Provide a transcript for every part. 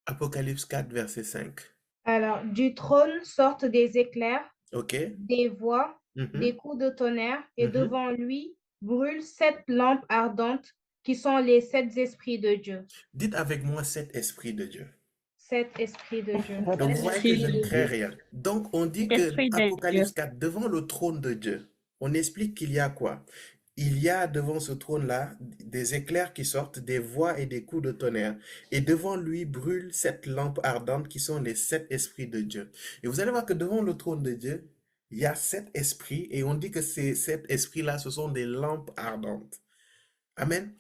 Apocalypse 4, verset 5. Alors, du trône sortent des éclairs, OK? des voix, des Mhm, coups de tonnerre, et mhm. devant lui brûlent 7 lampes ardentes qui sont les 7 esprits de Dieu. Dites avec moi cet esprit de Dieu. 7 esprits de Dieu. Cet Donc, vous voyez que esprit je ne de crée Dieu, rien. Donc, on dit que esprit de Dieu. Apocalypse 4, devant le trône de Dieu, on explique qu'il y a quoi? Il y a devant ce trône-là des éclairs qui sortent, des voix et des coups de tonnerre. Et devant lui brûlent 7 lampes ardentes qui sont les 7 esprits de Dieu. Et vous allez voir que devant le trône de Dieu, il y a 7 esprits et on dit que ces 7 esprits-là, ce sont des lampes ardentes. Amen.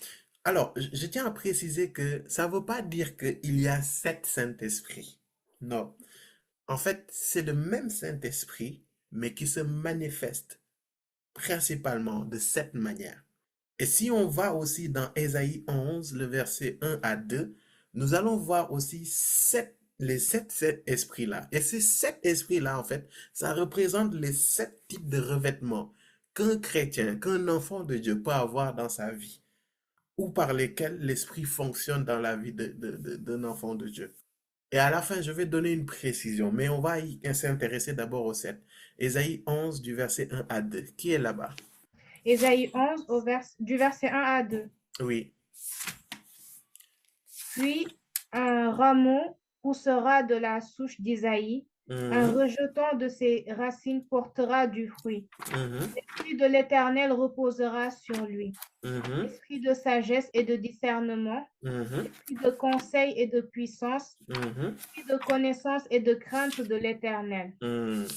Alors, je tiens à préciser que ça ne veut pas dire qu'il y a 7 Saint-Esprits. Non. En fait, c'est le même Saint-Esprit, mais qui se manifeste principalement de 7 manières. Et si on va aussi dans Ésaïe 11, le verset 1 à 2, nous allons voir aussi les 7 esprits-là. Et ces 7 esprits-là, en fait, ça représente les 7 types de revêtements qu'un chrétien, qu'un enfant de Dieu peut avoir dans sa vie, ou par lesquels l'esprit fonctionne dans la vie d'un enfant de Dieu. Et à la fin, je vais donner une précision, mais on va s'intéresser d'abord au 7. Ésaïe 11 du verset 1 à 2. Qui est là-bas? Ésaïe 11, du verset 1 à 2. Oui. Puis un rameau poussera de la souche d'Isaïe, un Mhm, rejeton de ses racines portera du fruit. mhm, L'Esprit de l'Éternel reposera sur lui. mhm, Esprit de sagesse et de discernement, mhm, esprit de conseil et de puissance, mhm, esprit de connaissance et de crainte de l'Éternel. mhm.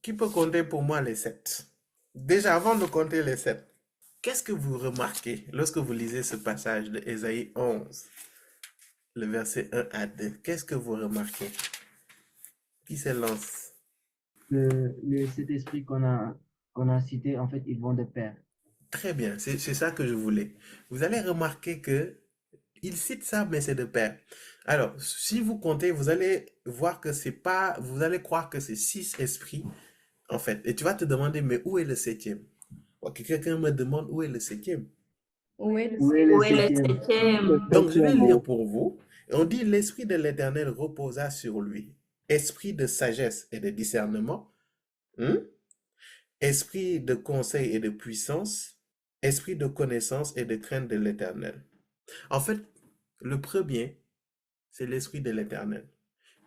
Qui peut compter pour moi les 7? Déjà, avant de compter les 7, qu'est-ce que vous remarquez lorsque vous lisez ce passage de Ésaïe 11, le verset 1 à 2? Qu'est-ce que vous remarquez? Qui se lance? Cet esprit qu'on a cité, en fait, ils vont de pair. Très bien, c'est ça que je voulais. Vous allez remarquer que il cite ça, mais c'est de pair. Alors, si vous comptez, vous allez voir que c'est pas, vous allez croire que c'est 6 esprits, en fait. Et tu vas te demander, mais où est le septième? Ok, quelqu'un me demande où est le septième. Où est le Où est le Où est le septième? septième? Donc, je vais lire pour vous. On dit, l'esprit de l'Éternel reposa sur lui. Esprit de sagesse et de discernement, hein? Esprit de conseil et de puissance, esprit de connaissance et de crainte de l'Éternel. En fait, le premier, c'est l'esprit de l'Éternel.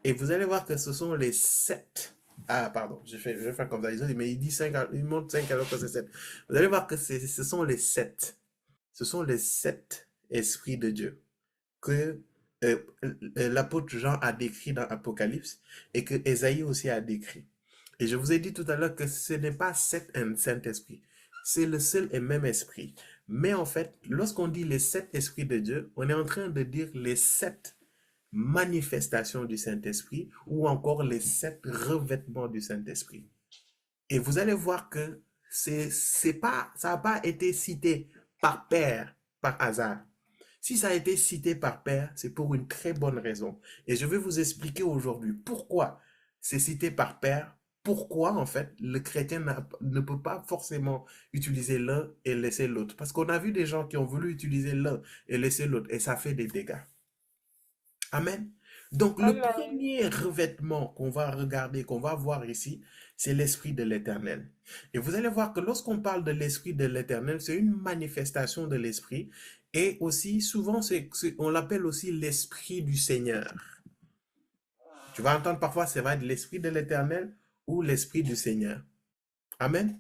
Et vous allez voir que ce sont les 7. Ah, pardon, je vais faire comme ça. Mais il dit 5, il montre 5 alors que c'est 7. Vous allez voir que ce sont les 7. Ce sont les 7 esprits de Dieu que l'apôtre Jean a décrit dans Apocalypse et que Ésaïe aussi a décrit. Et je vous ai dit tout à l'heure que ce n'est pas 7 Saint-Esprit. C'est le seul et même esprit. Mais en fait, lorsqu'on dit les 7 esprits de Dieu, on est en train de dire les 7 manifestations du Saint-Esprit ou encore les 7 revêtements du Saint-Esprit. Et vous allez voir que c'est pas, ça n'a pas été cité par pair, par hasard. Si ça a été cité par pair, c'est pour une très bonne raison. Et je vais vous expliquer aujourd'hui pourquoi c'est cité par pair, pourquoi en fait le chrétien ne peut pas forcément utiliser l'un et laisser l'autre. Parce qu'on a vu des gens qui ont voulu utiliser l'un et laisser l'autre et ça fait des dégâts. Amen. Donc le Amen. premier revêtement qu'on va regarder, qu'on va voir ici, c'est l'Esprit de l'Éternel. Et vous allez voir que lorsqu'on parle de l'Esprit de l'Éternel, c'est une manifestation de l'Esprit. Et aussi, souvent, on l'appelle aussi l'Esprit du Seigneur. Tu vas entendre parfois, ça va être l'Esprit de l'Éternel ou l'Esprit du Seigneur. Amen.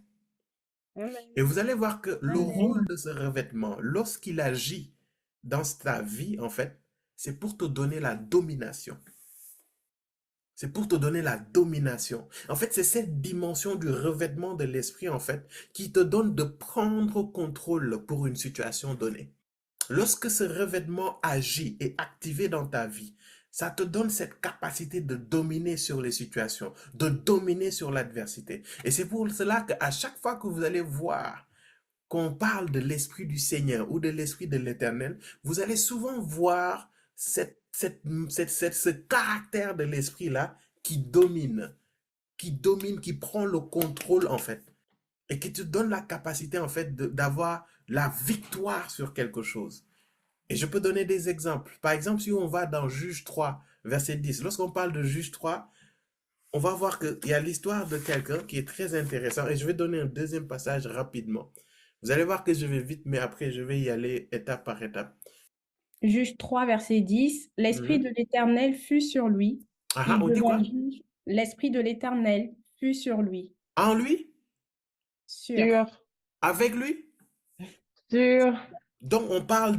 Amen. Et vous allez voir que le Amen. rôle de ce revêtement, lorsqu'il agit dans ta vie, en fait, c'est pour te donner la domination. C'est pour te donner la domination. En fait, c'est cette dimension du revêtement de l'esprit, en fait, qui te donne de prendre contrôle pour une situation donnée. Lorsque ce revêtement agit et activé dans ta vie, ça te donne cette capacité de dominer sur les situations, de dominer sur l'adversité. Et c'est pour cela qu'à chaque fois que vous allez voir qu'on parle de l'Esprit du Seigneur ou de l'Esprit de l'Éternel, vous allez souvent voir ce caractère de l'Esprit-là qui domine, qui prend le contrôle en fait, et qui te donne la capacité en fait d'avoir la victoire sur quelque chose. Et je peux donner des exemples. Par exemple, si on va dans Juge 3, verset 10, lorsqu'on parle de Juge 3, on va voir qu'il y a l'histoire de quelqu'un qui est très intéressant. Et je vais donner un deuxième passage rapidement. Vous allez voir que je vais vite, mais après, je vais y aller étape par étape. Juge 3, verset 10, l'Esprit Mhm. de l'Éternel fut sur lui. Ah, ah, Il on dit devint quoi? juge. L'Esprit de l'Éternel fut sur lui. En lui? Sur. Sur, Avec lui? sur, Donc, on parle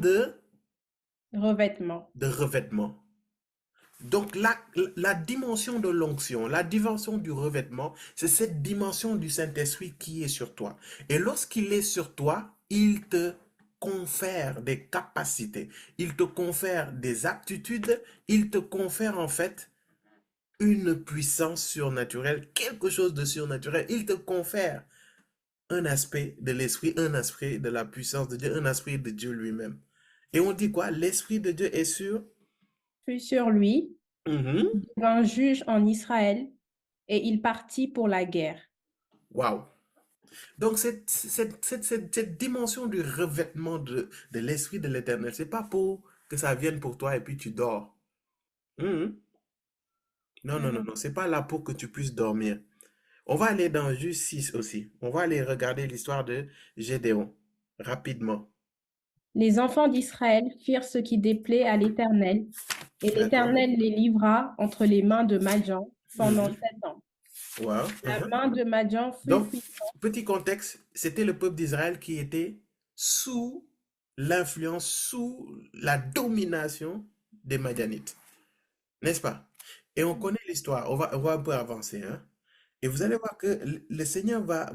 Revêtement. de revêtement. Donc, la dimension de l'onction, la dimension du revêtement, c'est cette dimension du Saint-Esprit qui est sur toi. Et lorsqu'il est sur toi, il te confère des capacités, il te confère des aptitudes, il te confère en fait une puissance surnaturelle, quelque chose de surnaturel. Il te confère un aspect de l'esprit, un aspect de la puissance de Dieu, un aspect de Dieu lui-même. Et on dit quoi? L'Esprit de Dieu est sur... Fut sur lui. Mhm. Il devint juge en Israël et il partit pour la guerre. Waouh! Donc, cette dimension du revêtement de l'Esprit de l'Éternel, c'est pas pour que ça vienne pour toi et puis tu dors. Mhm. Non, non, non, Mhm. non, c'est pas là pour que tu puisses dormir. On va aller dans Juge 6 aussi. On va aller regarder l'histoire de Gédéon rapidement. Les enfants d'Israël firent ce qui déplaît à l'Éternel, et D'accord? l'Éternel les livra entre les mains de Madian pendant Mhm. 7 ans. Wow. La Mhm. main de Madian fut Donc, puissante. petit contexte, c'était le peuple d'Israël qui était sous l'influence, sous la domination des Madianites, n'est-ce pas? Et on connaît l'histoire, on va un peu avancer, hein? Et vous allez voir que le Seigneur va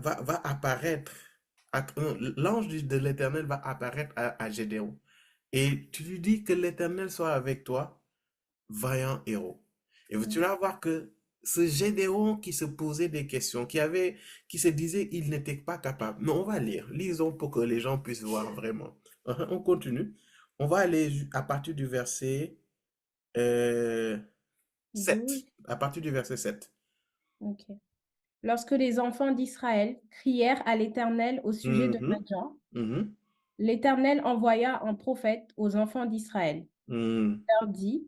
apparaître, l'ange de l'Éternel va apparaître à Gédéon. Et tu lui dis que l'Éternel soit avec toi, vaillant héros. Et tu vas voir que ce Gédéon qui se posait des questions, qui se disait il n'était pas capable. Non, on va lire. Lisons pour que les gens puissent voir vraiment. On continue. On va aller à partir du verset euh, 7. 12. À partir du verset 7. Ok. Lorsque les enfants d'Israël crièrent à l'Éternel au sujet de Mhm, Madian, mhm, l'Éternel envoya un prophète aux enfants d'Israël. mhm, Il leur dit,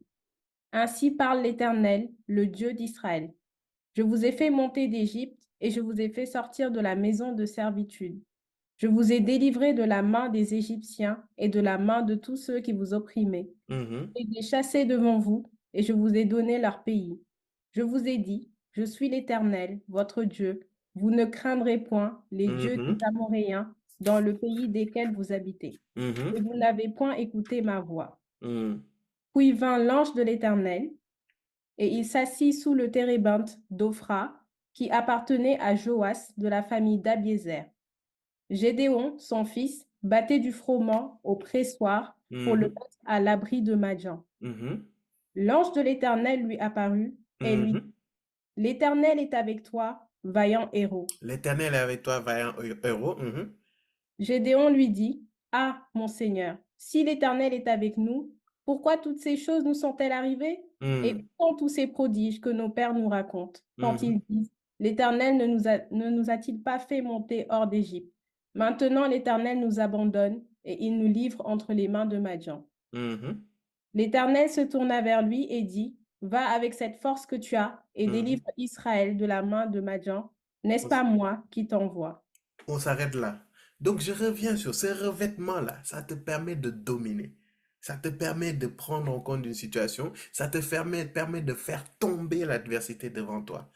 ainsi parle l'Éternel, le Dieu d'Israël. Je vous ai fait monter d'Égypte et je vous ai fait sortir de la maison de servitude. Je vous ai délivré de la main des Égyptiens et de la main de tous ceux qui vous opprimaient. mhm, Je les ai chassés devant vous et je vous ai donné leur pays. Je vous ai dit, je suis l'Éternel, votre Dieu. Vous ne craindrez point les dieux des mhm, Amoréens dans le pays desquels vous habitez. mhm, Et vous n'avez point écouté ma voix. mhm, Puis vint l'ange de l'Éternel et il s'assit sous le térébinthe d'Ophra qui appartenait à Joas de la famille d'Abiézer. Gédéon, son fils, battait du froment au pressoir pour le mhm, mettre à l'abri de Madian. mhm, L'ange de l'Éternel lui apparut et lui dit, mhm. l'Éternel est avec toi, vaillant héros. L'Éternel est avec toi, vaillant héros. Mhm, Gédéon lui dit, ah, mon Seigneur, si l'Éternel est avec nous, pourquoi toutes ces choses nous sont-elles arrivées? Et mhm, où sont tous ces prodiges que nos pères nous racontent quand mhm, ils disent, l'Éternel ne nous a-t-il pas fait monter hors d'Égypte? Maintenant, l'Éternel nous abandonne et il nous livre entre les mains de Madian. mhm, L'Éternel se tourna vers lui et dit, va avec cette force que tu as et mhm. délivre Israël de la main de Madian. N'est-ce On pas moi qui t'envoie? on s'arrête là. Donc, je reviens sur ce revêtement-là. Ça te permet de dominer. Ça te permet de prendre en compte une situation. Ça te permet de faire tomber l'adversité devant toi.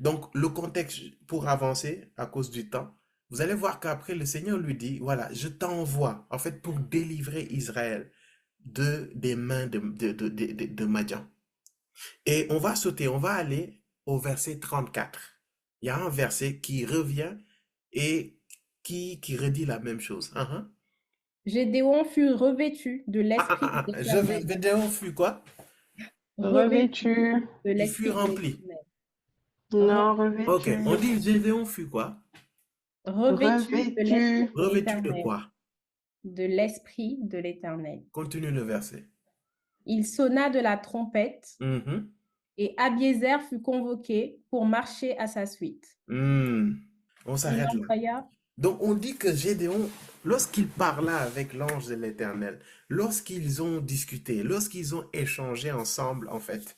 Donc, le contexte, pour avancer à cause du temps, vous allez voir qu'après, le Seigneur lui dit, voilà, je t'envoie, en fait, pour délivrer Israël des mains de Madian. Et on va sauter, on va aller au verset 34. Il y a un verset qui revient et qui redit la même chose. Gédéon fut revêtu de l'Esprit de Je l'Éternel. vais dire, fut quoi? Revêtu revêtu, de Il fut l'Esprit de rempli. l'Éternel. non, Ok, revêtu, on dit Gédéon fut quoi? Revêtu de revêtu, l'Esprit de Revêtu de l'Éternel. quoi? De l'Esprit de l'Éternel. Continue le verset. Il sonna de la trompette Mhm. et Abiézer fut convoqué pour marcher à sa suite. Hmm. On Il s'arrête là. envoya Donc on dit que Gédéon, lorsqu'il parla avec l'ange de l'Éternel, lorsqu'ils ont discuté, lorsqu'ils ont échangé ensemble, en fait,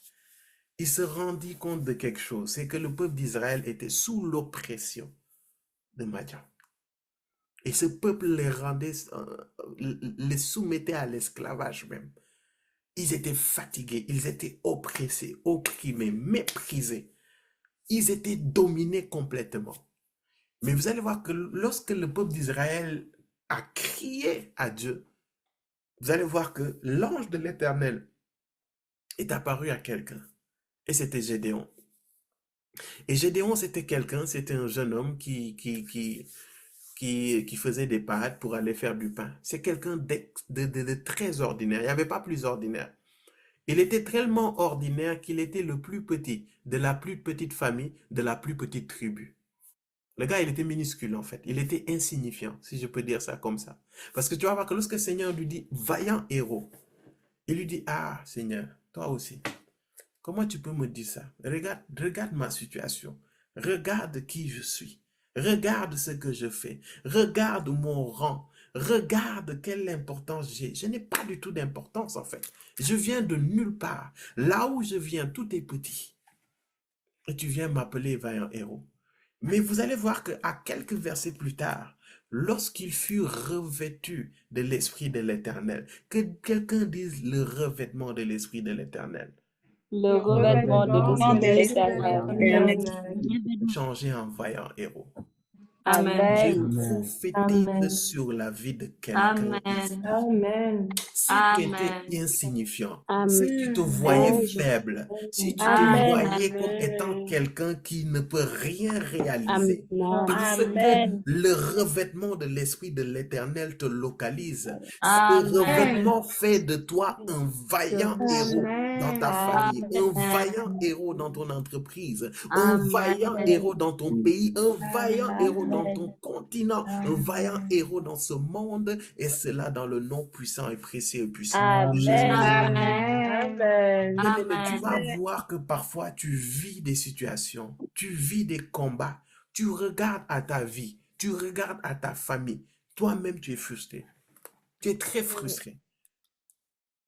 il se rendit compte de quelque chose, c'est que le peuple d'Israël était sous l'oppression de Madian. Et ce peuple les soumettait à l'esclavage même. Ils étaient fatigués, ils étaient oppressés, opprimés, méprisés. Ils étaient dominés complètement. Mais vous allez voir que lorsque le peuple d'Israël a crié à Dieu, vous allez voir que l'ange de l'Éternel est apparu à quelqu'un. Et c'était Gédéon. Et Gédéon, c'était un jeune homme qui faisait des pâtes pour aller faire du pain. C'est quelqu'un de très ordinaire. Il n'y avait pas plus ordinaire. Il était tellement ordinaire qu'il était le plus petit de la plus petite famille, de la plus petite tribu. Le gars, il était minuscule en fait. Il était insignifiant, si je peux dire ça comme ça. Parce que tu vas voir que lorsque le Seigneur lui dit, vaillant héros, il lui dit, ah Seigneur, toi aussi, comment tu peux me dire ça? Regarde ma situation. Regarde qui je suis. Regarde ce que je fais. Regarde mon rang. Regarde quelle importance j'ai. Je n'ai pas du tout d'importance en fait. Je viens de nulle part. Là où je viens, tout est petit. Et tu viens m'appeler vaillant héros. Mais vous allez voir qu'à quelques versets plus tard, lorsqu'il fut revêtu de l'Esprit de l'Éternel, que quelqu'un dise le revêtement de l'Esprit de l'Éternel. Le revêtement de l'Esprit de l'Éternel. Changer en vaillant héros. Amen. Je Amen. prophétise Amen. sur la vie de quelqu'un ici. Amen. Amen. Si tu étais Amen. insignifiant, Amen. si tu te voyais Amen. faible, si tu te Amen. voyais comme étant quelqu'un qui ne peut rien réaliser, Amen. parce que Amen. le revêtement de l'Esprit de l'Éternel te localise. Ce Amen. revêtement fait de toi un vaillant héros dans ta famille, un Amen. vaillant héros dans ton entreprise, un vaillant Amen. héros dans ton pays, un vaillant héros dans ton continent, un vaillant héros dans ce monde, et cela dans le nom puissant et précieux et puissant de Jésus. Amen. Amen. Bien-aimé, tu vas Amen. voir que parfois tu vis des situations, tu vis des combats, tu regardes à ta vie, tu regardes à ta famille, toi-même tu es frustré, tu es très frustré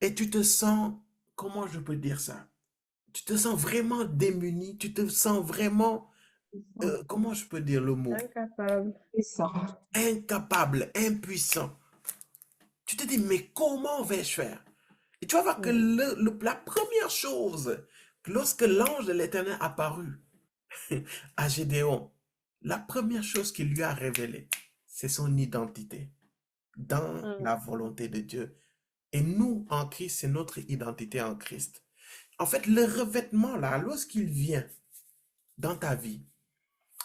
et tu te sens, comment je peux dire ça? Tu te sens vraiment démuni, tu te sens vraiment, comment je peux dire le mot? Incapable. Incapable, impuissant. Tu te dis, mais comment vais-je faire? Et tu vas voir que la première chose, lorsque l'ange de l'Éternel apparut à Gédéon, la première chose qu'il lui a révélée, c'est son identité dans la volonté de Dieu. Et nous, en Christ, c'est notre identité en Christ. En fait, le revêtement, là, lorsqu'il vient dans ta vie,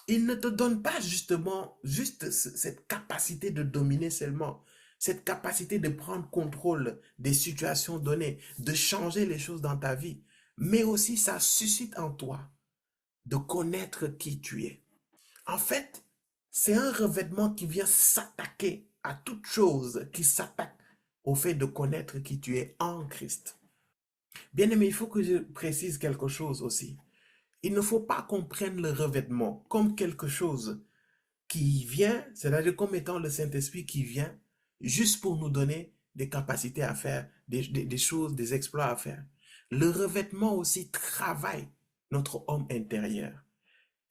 il ne te donne pas juste cette capacité de dominer seulement, cette capacité de prendre contrôle des situations données, de changer les choses dans ta vie, mais aussi ça suscite en toi de connaître qui tu es. En fait, c'est un revêtement qui vient s'attaquer à toute chose qui s'attaque au fait de connaître qui tu es en Christ. Bien-aimé, il faut que je précise quelque chose aussi. Il ne faut pas qu'on prenne le revêtement comme quelque chose qui vient, c'est-à-dire comme étant le Saint-Esprit qui vient juste pour nous donner des capacités à faire, des choses, des exploits à faire. Le revêtement aussi travaille notre homme intérieur.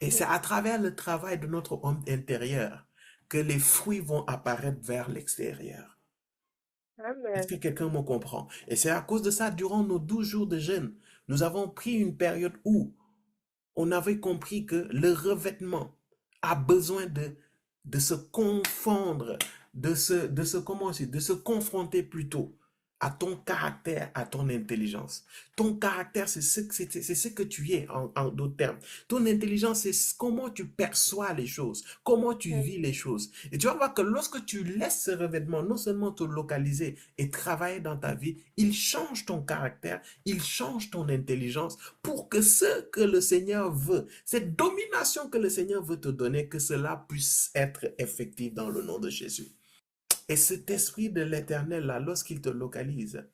Et c'est à travers le travail de notre homme intérieur que les fruits vont apparaître vers l'extérieur. Est-ce que Amen. quelqu'un me comprend? Et c'est à cause de ça, durant nos 12 jours de jeûne, nous avons pris une période où on avait compris que le revêtement a besoin de se confondre, de se confronter plutôt à ton caractère, à ton intelligence. Ton caractère, c'est ce que tu es en d'autres termes. Ton intelligence, c'est comment tu perçois les choses, comment tu vis les choses. Et tu vas voir que lorsque tu laisses ce revêtement non seulement te localiser et travailler dans ta vie, il change ton caractère, il change ton intelligence pour que ce que le Seigneur veut, cette domination que le Seigneur veut te donner, que cela puisse être effectif dans le nom de Jésus. Et cet esprit de l'Éternel, là, lorsqu'il te localise,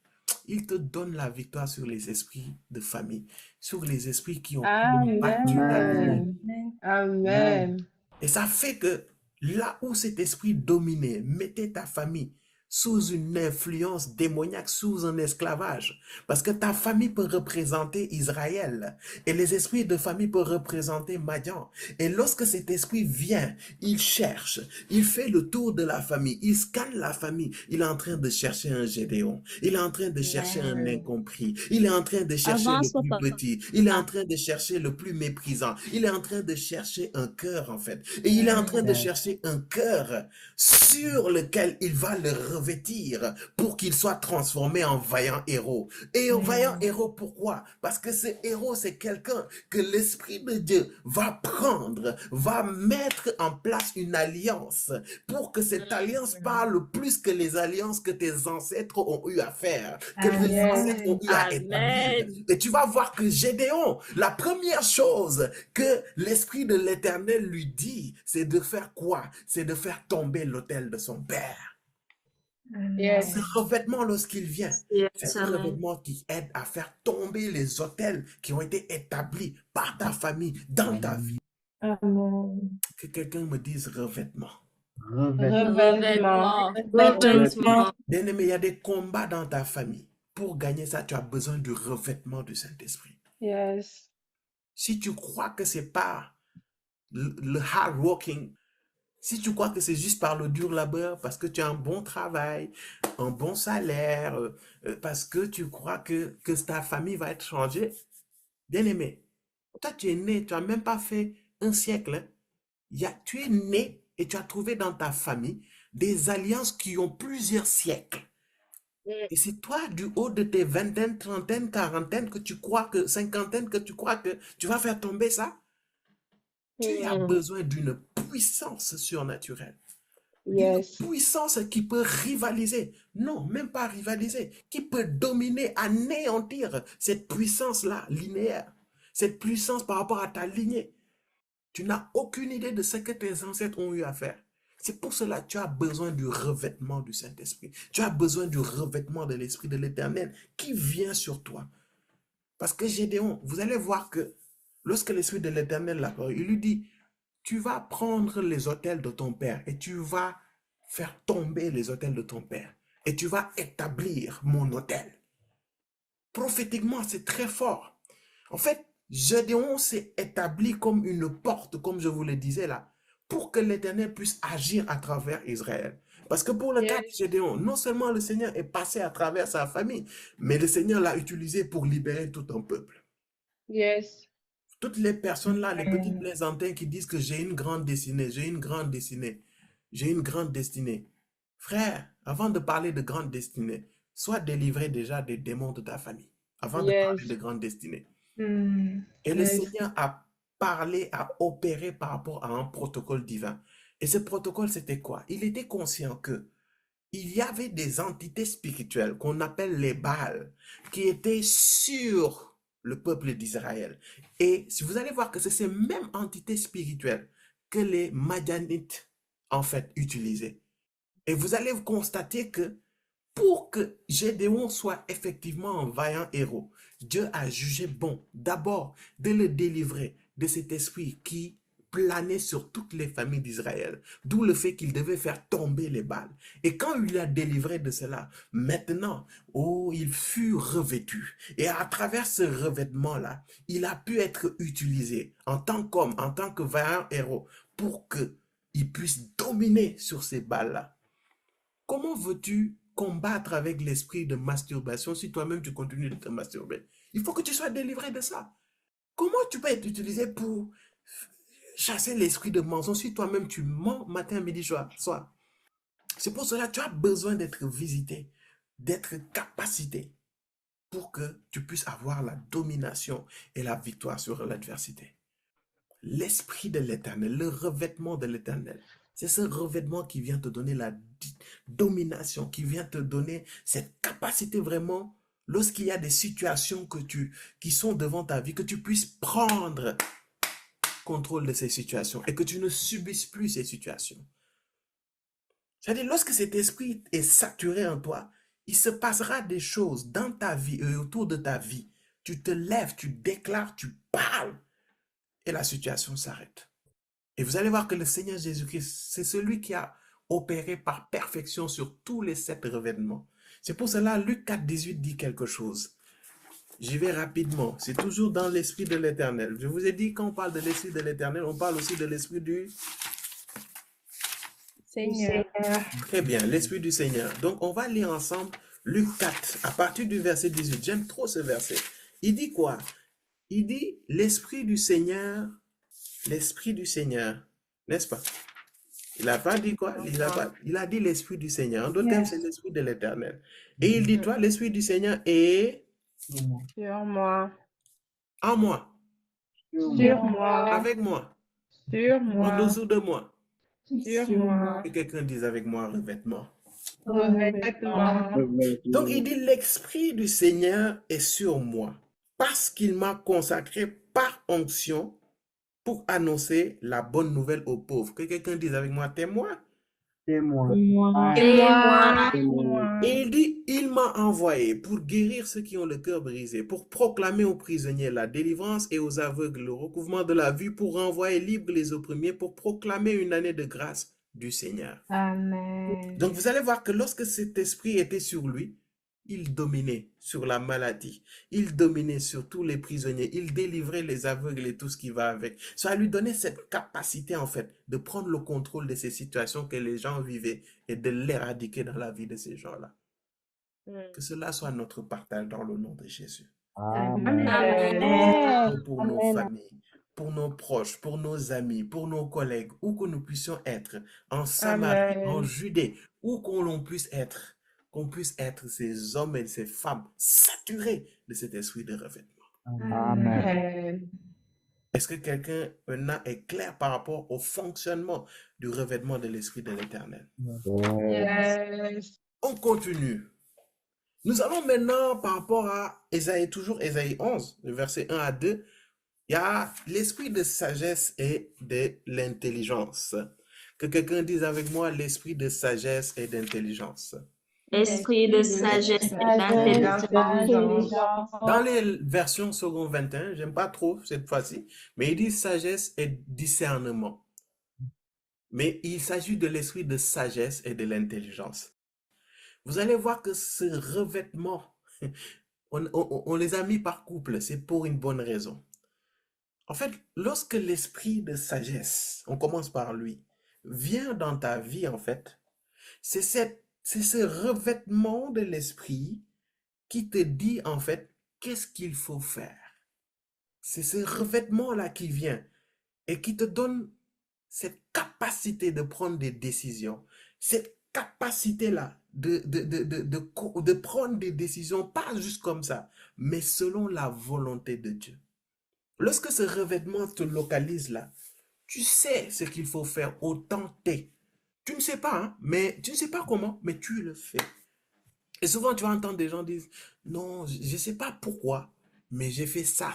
il te donne la victoire sur les esprits de famille, sur les esprits qui ont battu ta vie. Amen. Amen. Et ça fait que Là où cet esprit dominait, mettait ta famille sous une influence démoniaque, sous un esclavage. Parce que ta famille peut représenter Israël et les esprits de famille peuvent représenter Madian. Et lorsque cet esprit vient, il cherche, il fait le tour de la famille, il scanne la famille. Il est en train de chercher un Gédéon, il est en train de chercher un incompris, il est en train de chercher le Avance, plus papa. petit, il est en train de chercher le plus méprisant, il est en train de chercher un cœur en fait. Et il est en train de Yes. chercher un cœur sur lequel il va le revêtir pour qu'il soit transformé en vaillant héros. Et un vaillant héros, pourquoi? Parce que ce héros, c'est quelqu'un que l'Esprit de Dieu va prendre, va mettre en place une alliance pour que cette alliance parle plus que les alliances que tes ancêtres ont eu à faire, que tes ancêtres ont eu à établir. Amen. Et tu vas voir que Gédéon, la première chose que l'Esprit de l'Éternel lui dit, c'est de faire quoi? C'est de faire tomber l'autel de son père. Yes. Ce revêtement, lorsqu'il vient, Yes, c'est un amen. revêtement qui aide à faire tomber les autels qui ont été établis par ta famille, dans ta vie. Amen. Que quelqu'un me dise revêtement. Revêtement. Revêtement. Bien aimé, il y a des combats dans ta famille. Pour gagner ça, tu as besoin du revêtement du Saint-Esprit. Yes. Si tu crois que c'est pas le hard working, si tu crois que c'est juste par le dur labeur, parce que tu as un bon travail, un bon salaire, parce que tu crois que ta famille va être changée, bien aimé, toi tu es né, tu n'as même pas fait un siècle. Hein. Tu es né et tu as trouvé dans ta famille des alliances qui ont plusieurs siècles. Et c'est toi, du haut de tes vingtaines, trentaines, quarantaines, que tu crois que, cinquantaines, que tu crois que tu vas faire tomber ça. Tu as besoin d'une puissance surnaturelle. D'une Yes. puissance qui peut rivaliser. Non, même pas rivaliser. Qui peut dominer, anéantir cette puissance-là, linéaire. Cette puissance par rapport à ta lignée. Tu n'as aucune idée de ce que tes ancêtres ont eu à faire. C'est pour cela que tu as besoin du revêtement du Saint-Esprit. Tu as besoin du revêtement de l'Esprit de l'Éternel qui vient sur toi. Parce que Gédéon, vous allez voir que lorsque l'Esprit de l'Éternel l'a parlé, il lui dit, tu vas prendre les autels de ton père et tu vas faire tomber les autels de ton père. Et tu vas établir mon autel. Prophétiquement, c'est très fort. En fait, Gédéon s'est établi comme une porte, comme je vous le disais là, pour que l'Éternel puisse agir à travers Israël. Parce que pour le cas de Gédéon, non seulement le Seigneur est passé à travers sa famille, mais le Seigneur l'a utilisé pour libérer tout un peuple. Yes. Toutes les personnes là, les petits plaisantins qui disent que j'ai une grande destinée, j'ai une grande destinée, j'ai une grande destinée. Frère, avant de parler de grande destinée, sois délivré déjà des démons de ta famille, avant de parler de grande destinée. Et le Seigneur a parlé, a opéré par rapport à un protocole divin. Et ce protocole, c'était quoi? Il était conscient que il y avait des entités spirituelles qu'on appelle les Baals, qui étaient sur le peuple d'Israël. Et si vous allez voir que c'est ces mêmes entités spirituelles que les Madianites, en fait, utilisaient. Et vous allez constater que pour que Gédéon soit effectivement un vaillant héros, Dieu a jugé bon d'abord de le délivrer de cet esprit qui planait sur toutes les familles d'Israël, d'où le fait qu'il devait faire tomber les Baals. Et quand il l'a délivré de cela, maintenant, oh, il fut revêtu. Et à travers ce revêtement-là, il a pu être utilisé en tant qu'homme, en tant que vaillant héros, pour qu'il puisse dominer sur ces Baals-là. Comment veux-tu combattre avec l'esprit de masturbation si toi-même tu continues de te masturber? Il faut que tu sois délivré de ça. Comment tu peux être utilisé pour chasser l'esprit de mensonge si toi-même tu mens matin, midi, soir? C'est pour cela que tu as besoin d'être visité, d'être capacité pour que tu puisses avoir la domination et la victoire sur l'adversité. L'esprit de l'Éternel, le revêtement de l'Éternel, c'est ce revêtement qui vient te donner la domination, qui vient te donner cette capacité vraiment, lorsqu'il y a des situations qui sont devant ta vie, que tu puisses prendre contrôle de ces situations et que tu ne subisses plus ces situations. C'est-à-dire, lorsque cet esprit est saturé en toi, il se passera des choses dans ta vie et autour de ta vie. Tu te lèves, tu déclares, tu parles et la situation s'arrête. Et vous allez voir que le Seigneur Jésus-Christ, c'est celui qui a opéré par perfection sur tous les 7 revêtements. C'est pour cela, Luc 4,18 dit quelque chose. J'y vais rapidement. C'est toujours dans l'Esprit de l'Éternel. Je vous ai dit, quand on parle de l'Esprit de l'Éternel, on parle aussi de l'Esprit du... Seigneur. Très bien, l'Esprit du Seigneur. Donc, on va lire ensemble Luc 4, à partir du verset 18. J'aime trop ce verset. Il dit quoi? Il dit, l'Esprit du Seigneur, n'est-ce pas? Il n'a pas dit quoi? Il a dit l'Esprit du Seigneur. En d'autres termes, c'est l'Esprit de l'Éternel. Et il dit, toi, l'Esprit du Seigneur est Sur moi. en moi, Sur moi. avec moi, Sur en moi. dessous de moi. Sur moi. Que quelqu'un dise avec moi, revêtement. Revêtement. Donc, il dit, l'Esprit du Seigneur est sur moi, parce qu'il m'a consacré par onction pour annoncer la bonne nouvelle aux pauvres. Que quelqu'un dise avec moi, témoin. Témoin. Et il dit, il m'a envoyé pour guérir ceux qui ont le cœur brisé, pour proclamer aux prisonniers la délivrance et aux aveugles le recouvrement de la vue, pour renvoyer libres les opprimés, pour proclamer une année de grâce du Seigneur. Amen. Donc vous allez voir que lorsque cet esprit était sur lui, il dominait sur la maladie, il dominait sur tous les prisonniers, il délivrait les aveugles et tout ce qui va avec. Ça lui donnait cette capacité en fait de prendre le contrôle de ces situations que les gens vivaient et de l'éradiquer dans la vie de ces gens-là. Que cela soit notre partage dans le nom de Jésus. Amen. Pour nos familles, pour nos proches, pour nos amis, pour nos collègues, où que nous puissions être, en Samarie, en Amen. Judée, où qu'on puisse être, ces hommes et ces femmes saturés de cet esprit de revêtement. Amen. Est-ce que quelqu'un maintenant est clair par rapport au fonctionnement du revêtement de l'esprit de l'Éternel? Yes. On continue. Nous allons maintenant par rapport à Ésaïe, toujours Ésaïe 11, le verset 1 à 2. Il y a l'esprit de sagesse et de l'intelligence. Que quelqu'un dise avec moi l'esprit de sagesse et d'intelligence. Esprit de sagesse et d'intelligence. Dans les versions second 21, j'aime pas trop cette fois-ci, mais il dit sagesse et discernement. Mais il s'agit de l'esprit de sagesse et de l'intelligence. Vous allez voir que ce revêtement, on les a mis par couple, c'est pour une bonne raison. En fait, lorsque l'esprit de sagesse, on commence par lui, vient dans ta vie, en fait, c'est ce revêtement de l'esprit qui te dit, en fait, qu'est-ce qu'il faut faire. C'est ce revêtement-là qui vient et qui te donne cette capacité de prendre des décisions, cette capacité-là de prendre des décisions, pas juste comme ça, mais selon la volonté de Dieu. Lorsque ce revêtement te localise là, tu sais ce qu'il faut faire au temps T. Tu ne sais pas, hein, mais tu ne sais pas comment, mais tu le fais. Et souvent, tu vas entendre des gens dire, non, je ne sais pas pourquoi, mais j'ai fait ça.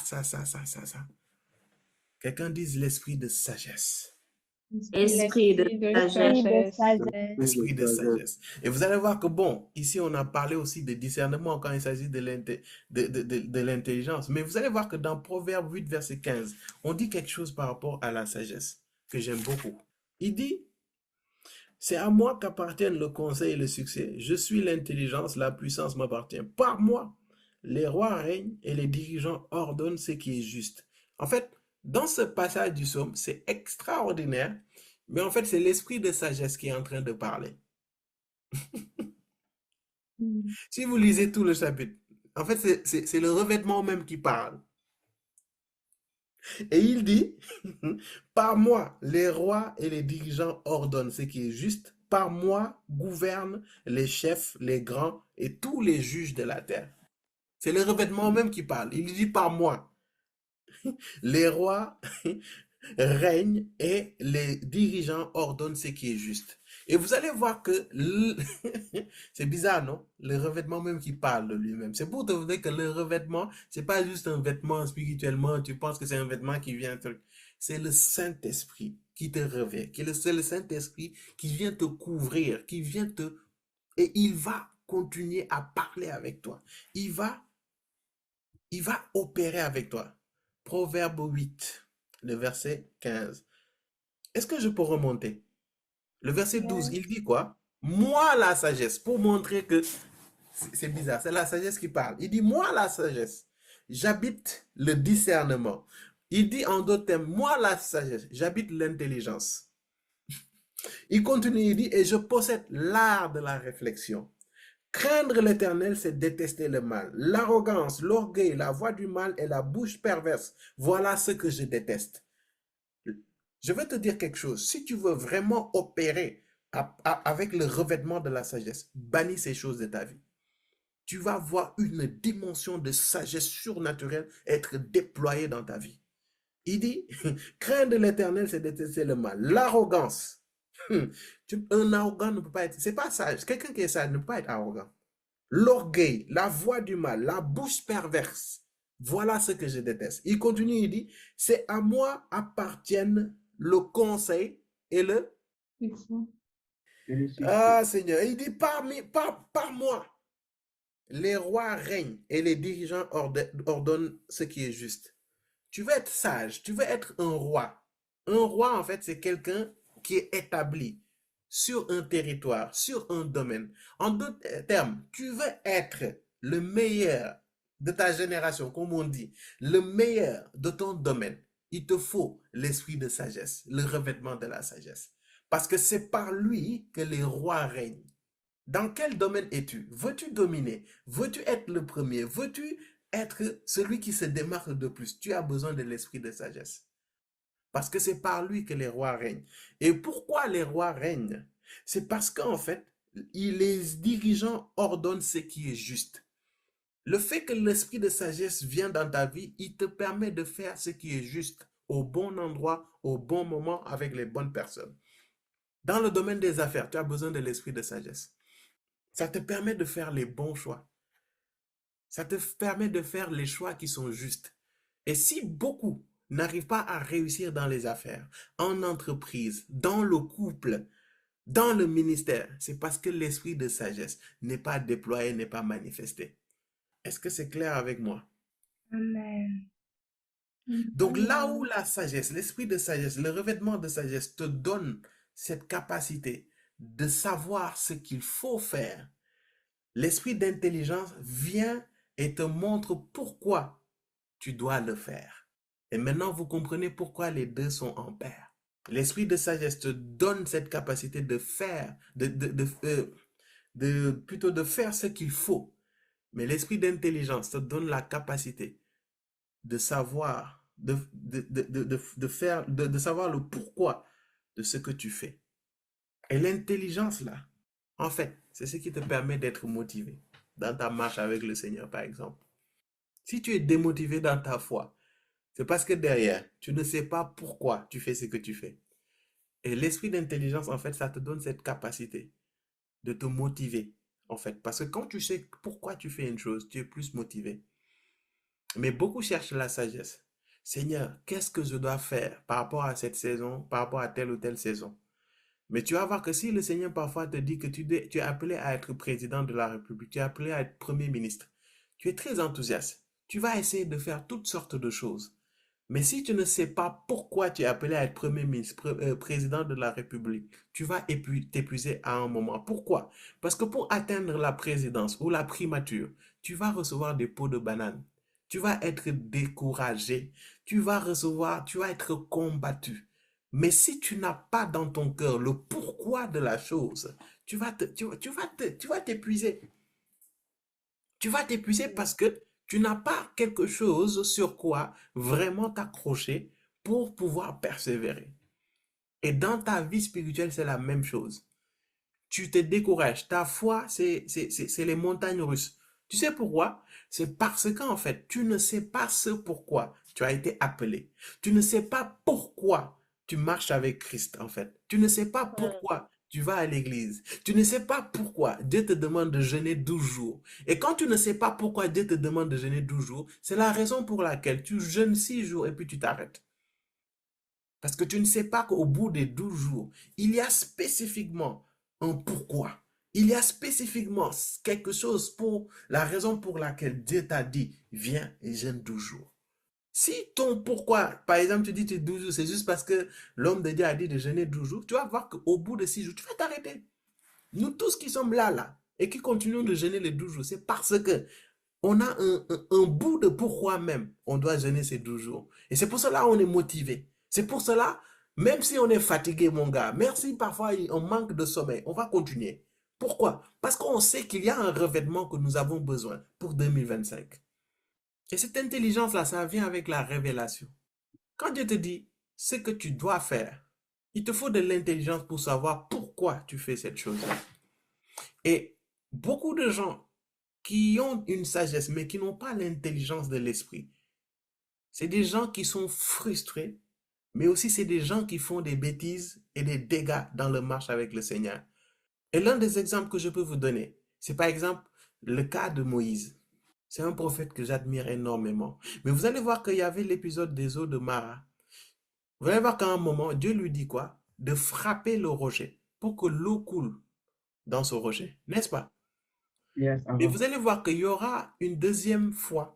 Quelqu'un dise l'esprit de sagesse. Esprit de sagesse. L'esprit de sagesse. Et vous allez voir que bon, ici on a parlé aussi de discernement quand il s'agit de l'intelligence. Mais vous allez voir que dans Proverbe 8, verset 15, on dit quelque chose par rapport à la sagesse que j'aime beaucoup. Il dit, c'est à moi qu'appartiennent le conseil et le succès. Je suis l'intelligence, la puissance m'appartient. Par moi, les rois règnent et les dirigeants ordonnent ce qui est juste. En fait, dans ce passage du psaume, c'est extraordinaire, mais en fait, c'est l'esprit de sagesse qui est en train de parler. Si vous lisez tout le chapitre, en fait, c'est le revêtement même qui parle. Et il dit, par moi, les rois et les dirigeants ordonnent ce qui est juste. Par moi, gouvernent les chefs, les grands et tous les juges de la terre. C'est le revêtement même qui parle. Il dit par moi. Les rois règnent et les dirigeants ordonnent ce qui est juste. Et vous allez voir que c'est bizarre, non? Le revêtement même qui parle de lui-même. C'est pour te dire que le revêtement, c'est pas juste un vêtement spirituellement, tu penses que c'est un vêtement qui vient te... C'est le Saint-Esprit qui te revêt, c'est le Saint-Esprit qui vient te couvrir, qui vient te... Et il va continuer à parler avec toi. Il va opérer avec toi. Proverbe 8, le verset 15. Est-ce que je peux remonter? Le verset 12, il dit quoi? Moi la sagesse, pour montrer que c'est bizarre, c'est la sagesse qui parle. Il dit, moi la sagesse, j'habite le discernement. Il dit en d'autres termes, moi la sagesse, j'habite l'intelligence. Il continue, il dit, et je possède l'art de la réflexion. Craindre l'Éternel, c'est détester le mal. L'arrogance, l'orgueil, la voix du mal et la bouche perverse, voilà ce que je déteste. Je vais te dire quelque chose. Si tu veux vraiment opérer avec le revêtement de la sagesse, bannis ces choses de ta vie. Tu vas voir une dimension de sagesse surnaturelle être déployée dans ta vie. Il dit, craindre l'Éternel, c'est détester le mal. L'arrogance. Un arrogant ne peut pas être, c'est pas sage. Quelqu'un qui est sage ne peut pas être arrogant. L'orgueil, la voix du mal, la bouche perverse. Voilà ce que je déteste. Il continue, il dit, c'est à moi appartiennent le conseil et le... Et le succès. Ah Seigneur, il dit par moi. Les rois règnent et les dirigeants ordonnent ce qui est juste. Tu veux être sage, tu veux être un roi. Un roi, en fait, c'est quelqu'un qui est établi sur un territoire, sur un domaine. En d'autres termes, tu veux être le meilleur de ta génération, comme on dit, le meilleur de ton domaine. Il te faut l'esprit de sagesse, le revêtement de la sagesse. Parce que c'est par lui que les rois règnent. Dans quel domaine es-tu? Veux-tu dominer? Veux-tu être le premier? Veux-tu être celui qui se démarque de plus? Tu as besoin de l'esprit de sagesse. Parce que c'est par lui que les rois règnent. Et pourquoi les rois règnent? C'est parce qu'en fait, les dirigeants ordonnent ce qui est juste. Le fait que l'esprit de sagesse vient dans ta vie, il te permet de faire ce qui est juste, au bon endroit, au bon moment, avec les bonnes personnes. Dans le domaine des affaires, tu as besoin de l'esprit de sagesse. Ça te permet de faire les bons choix. Ça te permet de faire les choix qui sont justes. Et si beaucoup n'arrivent pas à réussir dans les affaires, en entreprise, dans le couple, dans le ministère, c'est parce que l'esprit de sagesse n'est pas déployé, n'est pas manifesté. Est-ce que c'est clair avec moi? Amen. Donc là où la sagesse, l'esprit de sagesse, le revêtement de sagesse te donne cette capacité de savoir ce qu'il faut faire, l'esprit d'intelligence vient et te montre pourquoi tu dois le faire. Et maintenant, vous comprenez pourquoi les deux sont en paire. L'esprit de sagesse te donne cette capacité de faire, plutôt de faire ce qu'il faut. Mais l'esprit d'intelligence te donne la capacité de savoir, de savoir le pourquoi de ce que tu fais. Et l'intelligence, là, en fait, c'est ce qui te permet d'être motivé dans ta marche avec le Seigneur, par exemple. Si tu es démotivé dans ta foi, c'est parce que derrière, tu ne sais pas pourquoi tu fais ce que tu fais. Et l'esprit d'intelligence, en fait, ça te donne cette capacité de te motiver, en fait. Parce que quand tu sais pourquoi tu fais une chose, tu es plus motivé. Mais beaucoup cherchent la sagesse. Seigneur, qu'est-ce que je dois faire par rapport à cette saison, par rapport à telle ou telle saison? Mais tu vas voir que si le Seigneur parfois te dit que tu es appelé à être président de la République, tu es appelé à être premier ministre, tu es très enthousiaste. Tu vas essayer de faire toutes sortes de choses. Mais si tu ne sais pas pourquoi tu es appelé à être premier ministre, président de la République, tu vas t'épuiser à un moment. Pourquoi? Parce que pour atteindre la présidence ou la primature, tu vas recevoir des pots de banane. Tu vas être découragé. Tu vas être combattu. Mais si tu n'as pas dans ton cœur le pourquoi de la chose, tu vas t'épuiser. Tu vas t'épuiser parce que tu n'as pas quelque chose sur quoi vraiment t'accrocher pour pouvoir persévérer. Et dans ta vie spirituelle, c'est la même chose. Tu te décourages. Ta foi, c'est les montagnes russes. Tu sais pourquoi? C'est parce qu'en fait, tu ne sais pas ce pourquoi tu as été appelé. Tu ne sais pas pourquoi tu marches avec Christ, en fait. Tu ne sais pas pourquoi tu vas à l'église. Tu ne sais pas pourquoi Dieu te demande de jeûner 12 jours. Et quand tu ne sais pas pourquoi Dieu te demande de jeûner 12 jours, c'est la raison pour laquelle tu jeûnes 6 jours et puis tu t'arrêtes. Parce que tu ne sais pas qu'au bout des 12 jours, il y a spécifiquement un pourquoi. Il y a spécifiquement quelque chose pour la raison pour laquelle Dieu t'a dit, viens et jeûne 12 jours. Si ton pourquoi, par exemple, tu dis tu es 12 jours, c'est juste parce que l'homme de Dieu a dit de jeûner 12 jours, tu vas voir qu'au bout de 6 jours, tu vas t'arrêter. Nous tous qui sommes là, et qui continuons de jeûner les 12 jours, c'est parce que on a un bout de pourquoi même on doit jeûner ces 12 jours. Et c'est pour cela on est motivé. C'est pour cela, même si on est fatigué, mon gars, merci, parfois on manque de sommeil, on va continuer. Pourquoi? Parce qu'on sait qu'il y a un revêtement que nous avons besoin pour 2025. Et cette intelligence-là, ça vient avec la révélation. Quand Dieu te dit ce que tu dois faire, il te faut de l'intelligence pour savoir pourquoi tu fais cette chose-là. Et beaucoup de gens qui ont une sagesse, mais qui n'ont pas l'intelligence de l'esprit, c'est des gens qui sont frustrés, mais aussi c'est des gens qui font des bêtises et des dégâts dans leur marche avec le Seigneur. Et l'un des exemples que je peux vous donner, c'est par exemple le cas de Moïse. C'est un prophète que j'admire énormément. Mais vous allez voir qu'il y avait l'épisode des eaux de Mara. Vous allez voir qu'à un moment, Dieu lui dit quoi? De frapper le rocher pour que l'eau coule dans ce rocher, n'est-ce pas? Yes, Mais uh-huh. vous allez voir qu'il y aura une deuxième fois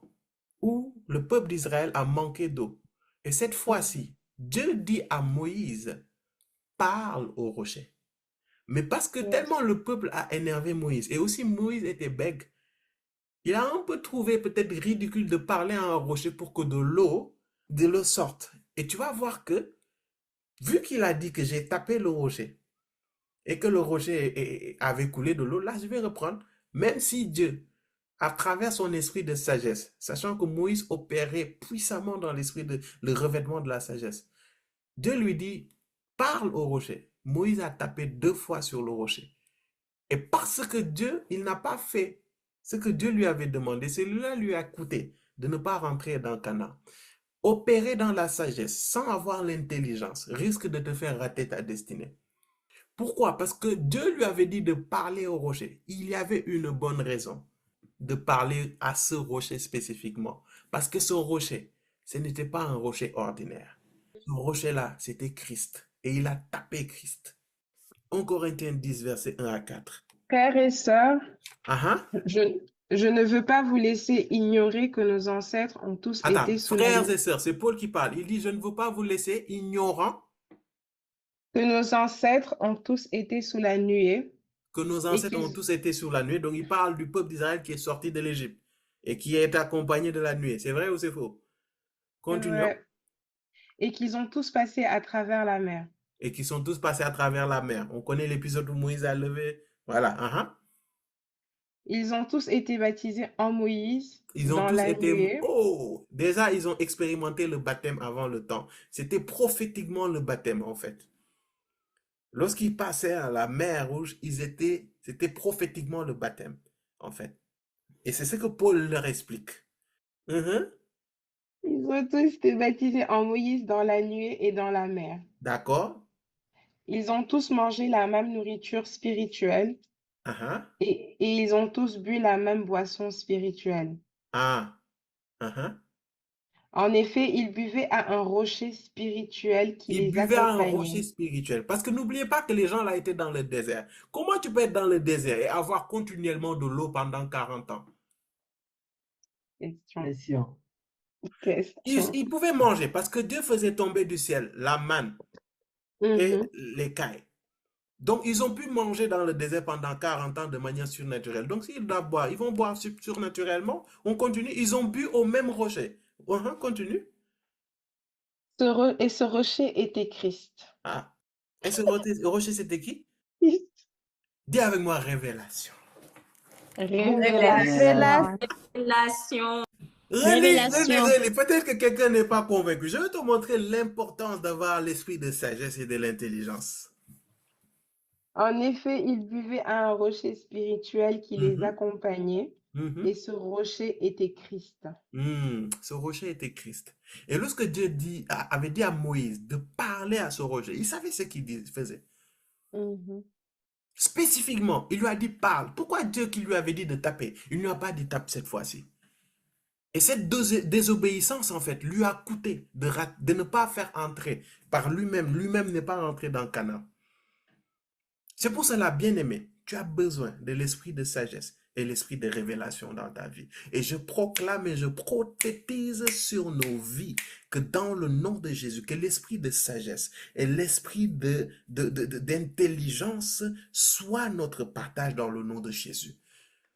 où le peuple d'Israël a manqué d'eau. Et cette fois-ci, Dieu dit à Moïse, parle au rocher. Mais parce que tellement le peuple a énervé Moïse, et aussi Moïse était bègue, il a un peu trouvé peut-être ridicule de parler à un rocher pour que de l'eau sorte. Et tu vas voir que, vu qu'il a dit que j'ai tapé le rocher, et que le rocher avait coulé de l'eau, là je vais reprendre, même si Dieu, à travers son esprit de sagesse, sachant que Moïse opérait puissamment dans l'esprit de le revêtement de la sagesse, Dieu lui dit, parle au rocher. Moïse a tapé 2 fois sur le rocher. Et parce que Dieu, il n'a pas fait ce que Dieu lui avait demandé, celui-là lui a coûté de ne pas rentrer dans Canaan. Opérer dans la sagesse sans avoir l'intelligence risque de te faire rater ta destinée. Pourquoi? Parce que Dieu lui avait dit de parler au rocher. Il y avait une bonne raison de parler à ce rocher spécifiquement. Parce que ce rocher, ce n'était pas un rocher ordinaire. Ce rocher-là, c'était Christ. Et il a tapé Christ. 1 Corinthiens 10, verset 1 à 4. Frères et sœurs, Ah, je ne veux pas vous laisser ignorer que nos ancêtres ont tous Attends, été sous la frères et sœurs, c'est Paul qui parle. Il dit, je ne veux pas vous laisser ignorants que nos ancêtres ont tous été sous la nuée que nos et ancêtres ont qu'ils tous été sur la nuée. Donc, il parle du peuple d'Israël qui est sorti de l'Égypte et qui est accompagné de la nuée. C'est vrai ou c'est faux? Continuons. ouais, et qu'ils ont tous passé à travers la mer. Et qui sont tous passés à travers la mer. On connaît l'épisode où Moïse a levé. Voilà. Ils ont tous été baptisés en Moïse Ils ont dans tous la été... nuée. Oh, déjà, ils ont expérimenté le baptême avant le temps. C'était prophétiquement le baptême, en fait. Lorsqu'ils passaient à la mer Rouge, c'était prophétiquement le baptême, en fait. Et c'est ce que Paul leur explique. Mhm. Ils ont tous été baptisés en Moïse dans la nuée et dans la mer. D'accord? Ils ont tous mangé la même nourriture spirituelle Uh-huh. et ils ont tous bu la même boisson spirituelle. Ah. Uh-huh. En effet, ils buvaient à un rocher spirituel qui Ils les buvaient à un rocher accompagnait. spirituel. Parce que n'oubliez pas que les gens là étaient dans le désert. Comment tu peux être dans le désert et avoir continuellement de l'eau pendant 40 ans? Question. Question. Ils pouvaient manger parce que Dieu faisait tomber du ciel la manne et Mhm. l'écaille. Donc, ils ont pu manger dans le désert pendant 40 ans de manière surnaturelle. Donc, s'ils doivent boire, ils vont boire surnaturellement. On continue. Ils ont bu au même rocher. Continue. Et ce rocher était Christ. Ah. Et ce rocher, c'était qui? Dis avec moi révélation. Révélation. Révélation. Relis. Peut-être que quelqu'un n'est pas convaincu. Je vais te montrer l'importance d'avoir l'esprit de sagesse et de l'intelligence. En effet, ils buvaient à un rocher spirituel qui les Mhm. accompagnait Mhm. et ce rocher était Christ. Ce rocher était Christ. Et lorsque Dieu avait dit à Moïse de parler à ce rocher, il savait ce qu'il faisait. Mhm. Spécifiquement, il lui a dit parle. Pourquoi Dieu qui lui avait dit de taper, il ne lui a pas dit tape cette fois-ci? Et cette désobéissance, en fait, lui a coûté de ne pas faire entrer par lui-même. Lui-même n'est pas rentré dans Canaan. C'est pour cela, bien-aimé, tu as besoin de l'esprit de sagesse et l'esprit de révélation dans ta vie. Et je proclame et je prophétise sur nos vies que dans le nom de Jésus, que l'esprit de sagesse et l'esprit d'intelligence soit notre partage dans le nom de Jésus.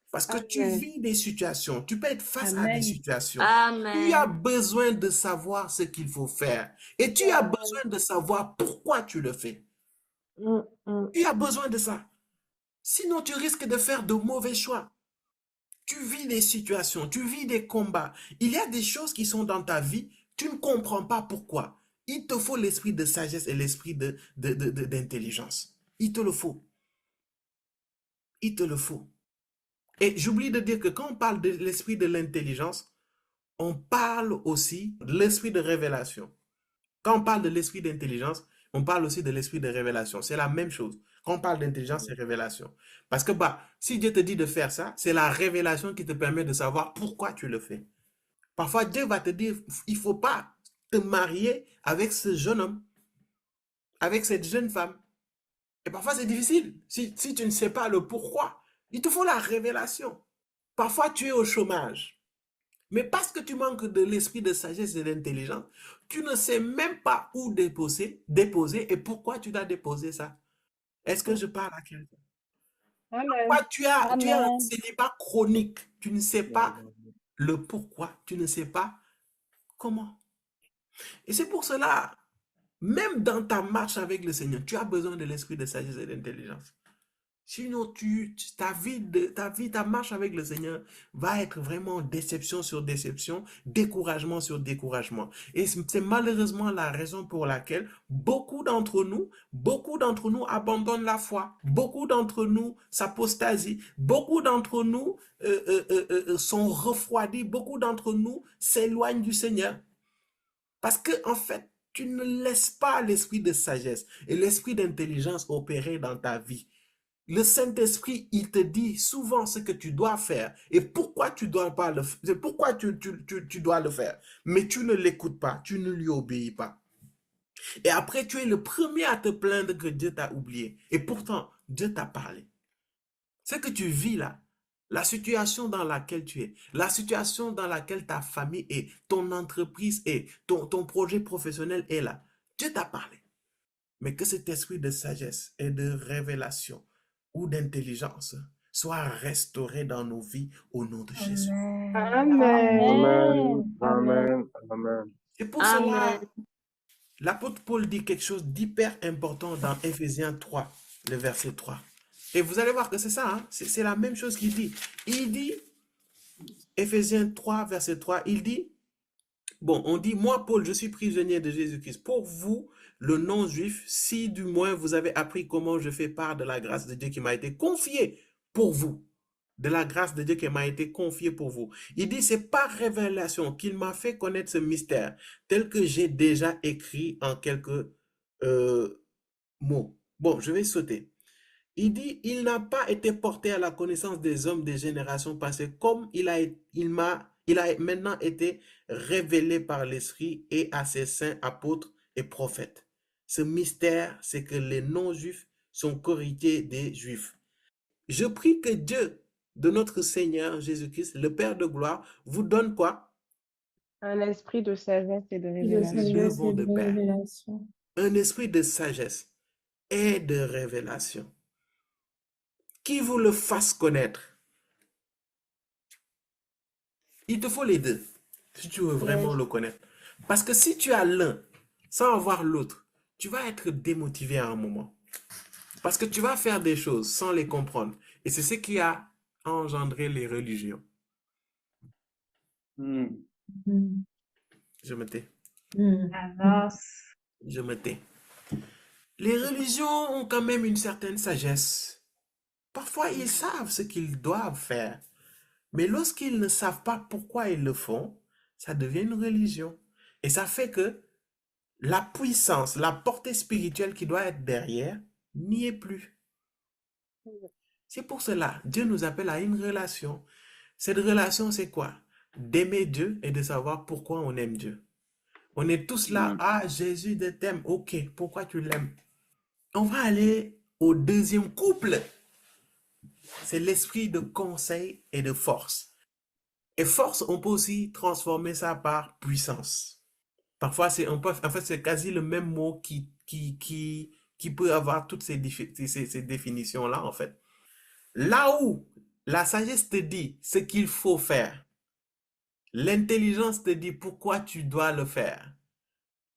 Parce que tu Amen. vis des situations, tu peux être face à des Amen. situations. Tu as Amen. besoin de savoir ce qu'il faut faire. Et tu as besoin de savoir pourquoi tu le fais. Tu as besoin de ça. Sinon, tu risques de faire de mauvais choix. Tu vis des situations, tu vis des combats. Il y a des choses qui sont dans ta vie, tu ne comprends pas pourquoi. Il te faut l'esprit de sagesse et l'esprit d'intelligence. Il te le faut. Il te le faut. Et j'oublie de dire que quand on parle de l'esprit de l'intelligence, on parle aussi de l'esprit de révélation. Quand on parle de l'esprit d'intelligence, on parle aussi de l'esprit de révélation. C'est la même chose. Quand on parle d'intelligence, c'est révélation. Parce que si Dieu te dit de faire ça, c'est la révélation qui te permet de savoir pourquoi tu le fais. Parfois, Dieu va te dire, il ne faut pas te marier avec ce jeune homme, avec cette jeune femme. Et parfois, c'est difficile. Si tu ne sais pas le pourquoi, il te faut la révélation. Parfois, tu es au chômage. Mais parce que tu manques de l'esprit de sagesse et d'intelligence, tu ne sais même pas où déposer et pourquoi tu dois déposer ça. Est-ce que je parle à quelqu'un? Amen. Pourquoi tu as un Amen. célibat chronique? Tu ne sais pas le pourquoi, tu ne sais pas comment. Et c'est pour cela, même dans ta marche avec le Seigneur, tu as besoin de l'esprit de sagesse et d'intelligence. Sinon, ta marche avec le Seigneur va être vraiment déception sur déception, découragement sur découragement. Et c'est malheureusement la raison pour laquelle beaucoup d'entre nous abandonnent la foi. Beaucoup d'entre nous s'apostasient. Beaucoup d'entre nous sont refroidis. Beaucoup d'entre nous s'éloignent du Seigneur. Parce que, en fait, tu ne laisses pas l'esprit de sagesse et l'esprit d'intelligence opérer dans ta vie. Le Saint-Esprit, il te dit souvent ce que tu dois faire et pourquoi tu dois pas le faire, pourquoi tu dois le faire. Mais tu ne l'écoutes pas, tu ne lui obéis pas. Et après, tu es le premier à te plaindre que Dieu t'a oublié. Et pourtant, Dieu t'a parlé. Ce que tu vis là, la situation dans laquelle tu es, la situation dans laquelle ta famille est, ton entreprise est, ton projet professionnel est là, Dieu t'a parlé. Mais que cet esprit de sagesse et de révélation ou d'intelligence soit restauré dans nos vies au nom de Jésus. Amen. Amen. Amen. Amen. Et pour cela, Amen. l'apôtre Paul dit quelque chose d'hyper important dans Éphésiens 3, le verset 3. Et vous allez voir que c'est ça, hein? C'est la même chose qu'il dit. Il dit, Éphésiens 3, verset 3, il dit, bon, on dit, moi, Paul, je suis prisonnier de Jésus-Christ. Pour vous, le non-juif, si du moins vous avez appris comment je fais part de la grâce de Dieu qui m'a été confiée pour vous, de la grâce de Dieu qui m'a été confiée pour vous. Il dit, c'est par révélation qu'il m'a fait connaître ce mystère, tel que j'ai déjà écrit en quelques mots. Bon, je vais sauter. Il dit, il n'a pas été porté à la connaissance des hommes des générations passées, comme il a maintenant été révélé par l'Esprit et à ses saints apôtres et prophètes. Ce mystère, c'est que les non-juifs sont co-héritiers des juifs. Je prie que Dieu de notre Seigneur Jésus-Christ, le Père de gloire, vous donne quoi? Un esprit de sagesse et de De révélation. Les deux sagesse vont et de de pair. révélation. Un esprit de sagesse et de révélation. Qui vous le fasse connaître. Il te faut les deux, si tu veux vraiment le connaître. Parce que si tu as l'un sans avoir l'autre, tu vas être démotivé à un moment. Parce que tu vas faire des choses sans les comprendre. Et c'est ce qui a engendré les religions. Mm. Mm. Je me tais. Mm. Je me tais. Les religions ont quand même une certaine sagesse. Parfois, ils savent ce qu'ils doivent faire. Mais lorsqu'ils ne savent pas pourquoi ils le font, ça devient une religion. Et ça fait que la puissance, la portée spirituelle qui doit être derrière, n'y est plus. C'est pour cela, Dieu nous appelle à une relation. Cette relation, c'est quoi? D'aimer Dieu et de savoir pourquoi on aime Dieu. On est tous là, ah, Jésus t'aime, ok, pourquoi tu l'aimes? On va aller au deuxième couple. C'est l'esprit de conseil et de force. Et force, on peut aussi transformer ça par puissance. Parfois, en fait, c'est quasi le même mot qui peut avoir toutes ces définitions-là, en fait. Là où la sagesse te dit ce qu'il faut faire, l'intelligence te dit pourquoi tu dois le faire,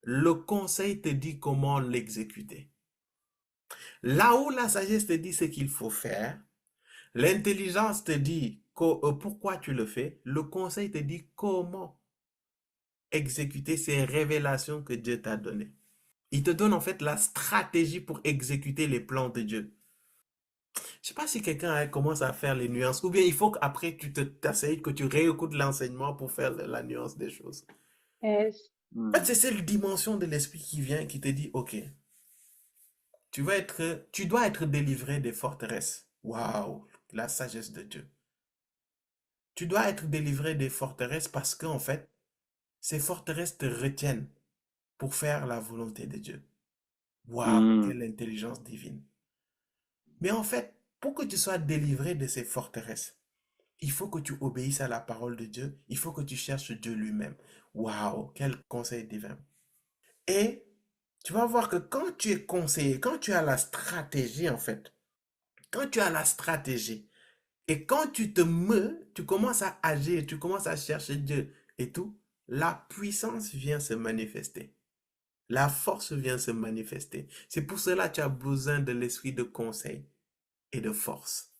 le conseil te dit comment l'exécuter. Là où la sagesse te dit ce qu'il faut faire, l'intelligence te dit pourquoi tu le fais, le conseil te dit comment exécuter ces révélations que Dieu t'a données. Il te donne en fait la stratégie pour exécuter les plans de Dieu. Je ne sais pas si quelqu'un commence à faire les nuances, ou bien il faut qu'après tu t'essayes, que tu réécoutes l'enseignement pour faire la nuance des choses. Yes. En fait, c'est cette dimension de l'esprit qui vient, qui te dit, ok, tu dois être délivré des forteresses. Waouh, la sagesse de Dieu. Tu dois être délivré des forteresses parce qu'en fait, ces forteresses te retiennent pour faire la volonté de Dieu. Waouh, quelle intelligence divine. Mais en fait, pour que tu sois délivré de ces forteresses, il faut que tu obéisses à la parole de Dieu. Il faut que tu cherches Dieu lui-même. Waouh, quel conseil divin. Et tu vas voir que quand tu es conseillé, quand tu as la stratégie en fait, quand tu as la stratégie et quand tu commences à agir, tu commences à chercher Dieu et tout, la puissance vient se manifester. La force vient se manifester. C'est pour cela que tu as besoin de l'esprit de conseil et de force.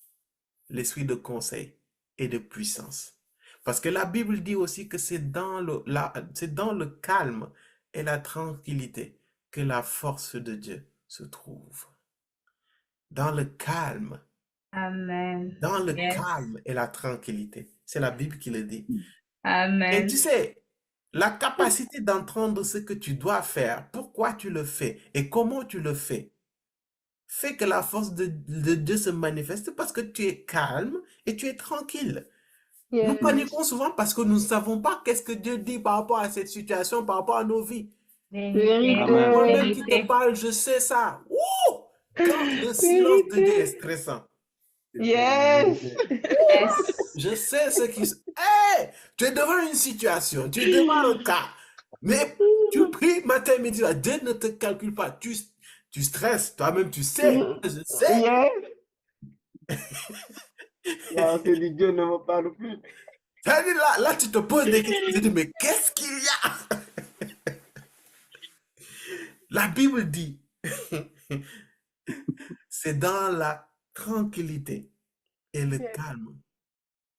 L'esprit de conseil et de puissance. Parce que la Bible dit aussi que c'est dans le calme et la tranquillité que la force de Dieu se trouve. Dans le calme. Amen. Dans le Yes. calme et la tranquillité. C'est la Bible qui le dit. Et Amen. tu sais, la capacité d'entendre ce que tu dois faire, pourquoi tu le fais et comment tu le fais, fait que la force de Dieu se manifeste parce que tu es calme et tu es tranquille. Nous Yes. paniquons souvent parce que nous ne savons pas qu'est-ce que Dieu dit par rapport à cette situation, par rapport à nos vies. Vérité. Moi-même qui te parle, je sais ça. Ouh! Quand le silence de Dieu est stressant. Yes. Yes. Je sais ce qui se... Hey! Tu es devant une situation, tu es devant un cas, mais tu pries matin, midi, soir. Dieu ne te calcule pas. Tu stresses, toi-même tu sais. Je sais. Yes. Là, on se dit, Dieu ne me parle plus. C'est-à-dire là, tu te poses des questions, tu te dis, mais qu'est-ce qu'il y a? La Bible dit, c'est dans la tranquillité et le Yes. calme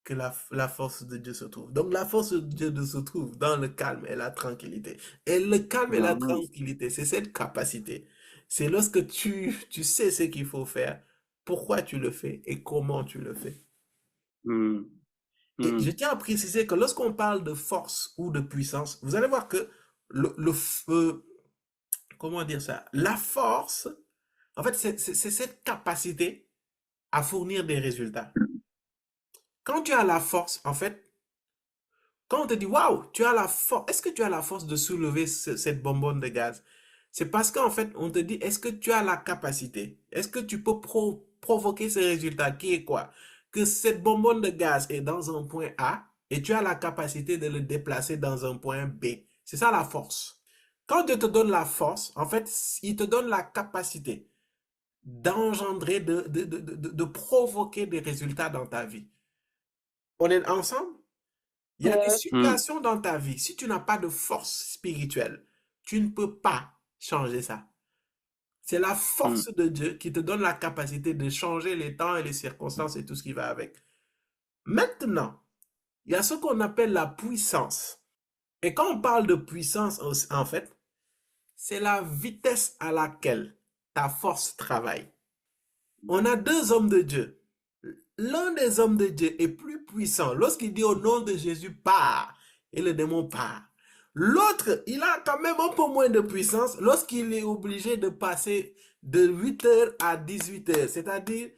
que la force de Dieu se trouve. Donc la force de Dieu se trouve dans le calme et la tranquillité. Et le calme et la tranquillité, c'est cette capacité. C'est lorsque tu sais ce qu'il faut faire, pourquoi tu le fais et comment tu le fais. Et je tiens à préciser que lorsqu'on parle de force ou de puissance, vous allez voir que comment dire ça? La force, en fait, c'est cette capacité à fournir des résultats. Quand tu as la force, en fait, quand on te dit, waouh, tu as la force, est-ce que tu as la force de soulever cette bonbonne de gaz? C'est parce qu'en fait, on te dit, est-ce que tu as la capacité? Est-ce que tu peux provoquer ce résultat qui est quoi? Que cette bonbonne de gaz est dans un point A et tu as la capacité de le déplacer dans un point B. C'est ça la force. Quand Dieu te donne la force, en fait, il te donne la capacité d'engendrer, de provoquer des résultats dans ta vie. On est ensemble? Il y a des Yes. situations dans ta vie, si tu n'as pas de force spirituelle, tu ne peux pas changer ça. C'est la force de Dieu qui te donne la capacité de changer les temps et les circonstances et tout ce qui va avec. Maintenant, il y a ce qu'on appelle la puissance. Et quand on parle de puissance, en fait, c'est la vitesse à laquelle ta force travaille. On a deux hommes de Dieu. L'un des hommes de Dieu est plus puissant lorsqu'il dit au nom de Jésus, pars, et le démon part. L'autre, il a quand même un peu moins de puissance lorsqu'il est obligé de passer de 8h à 18h, c'est-à-dire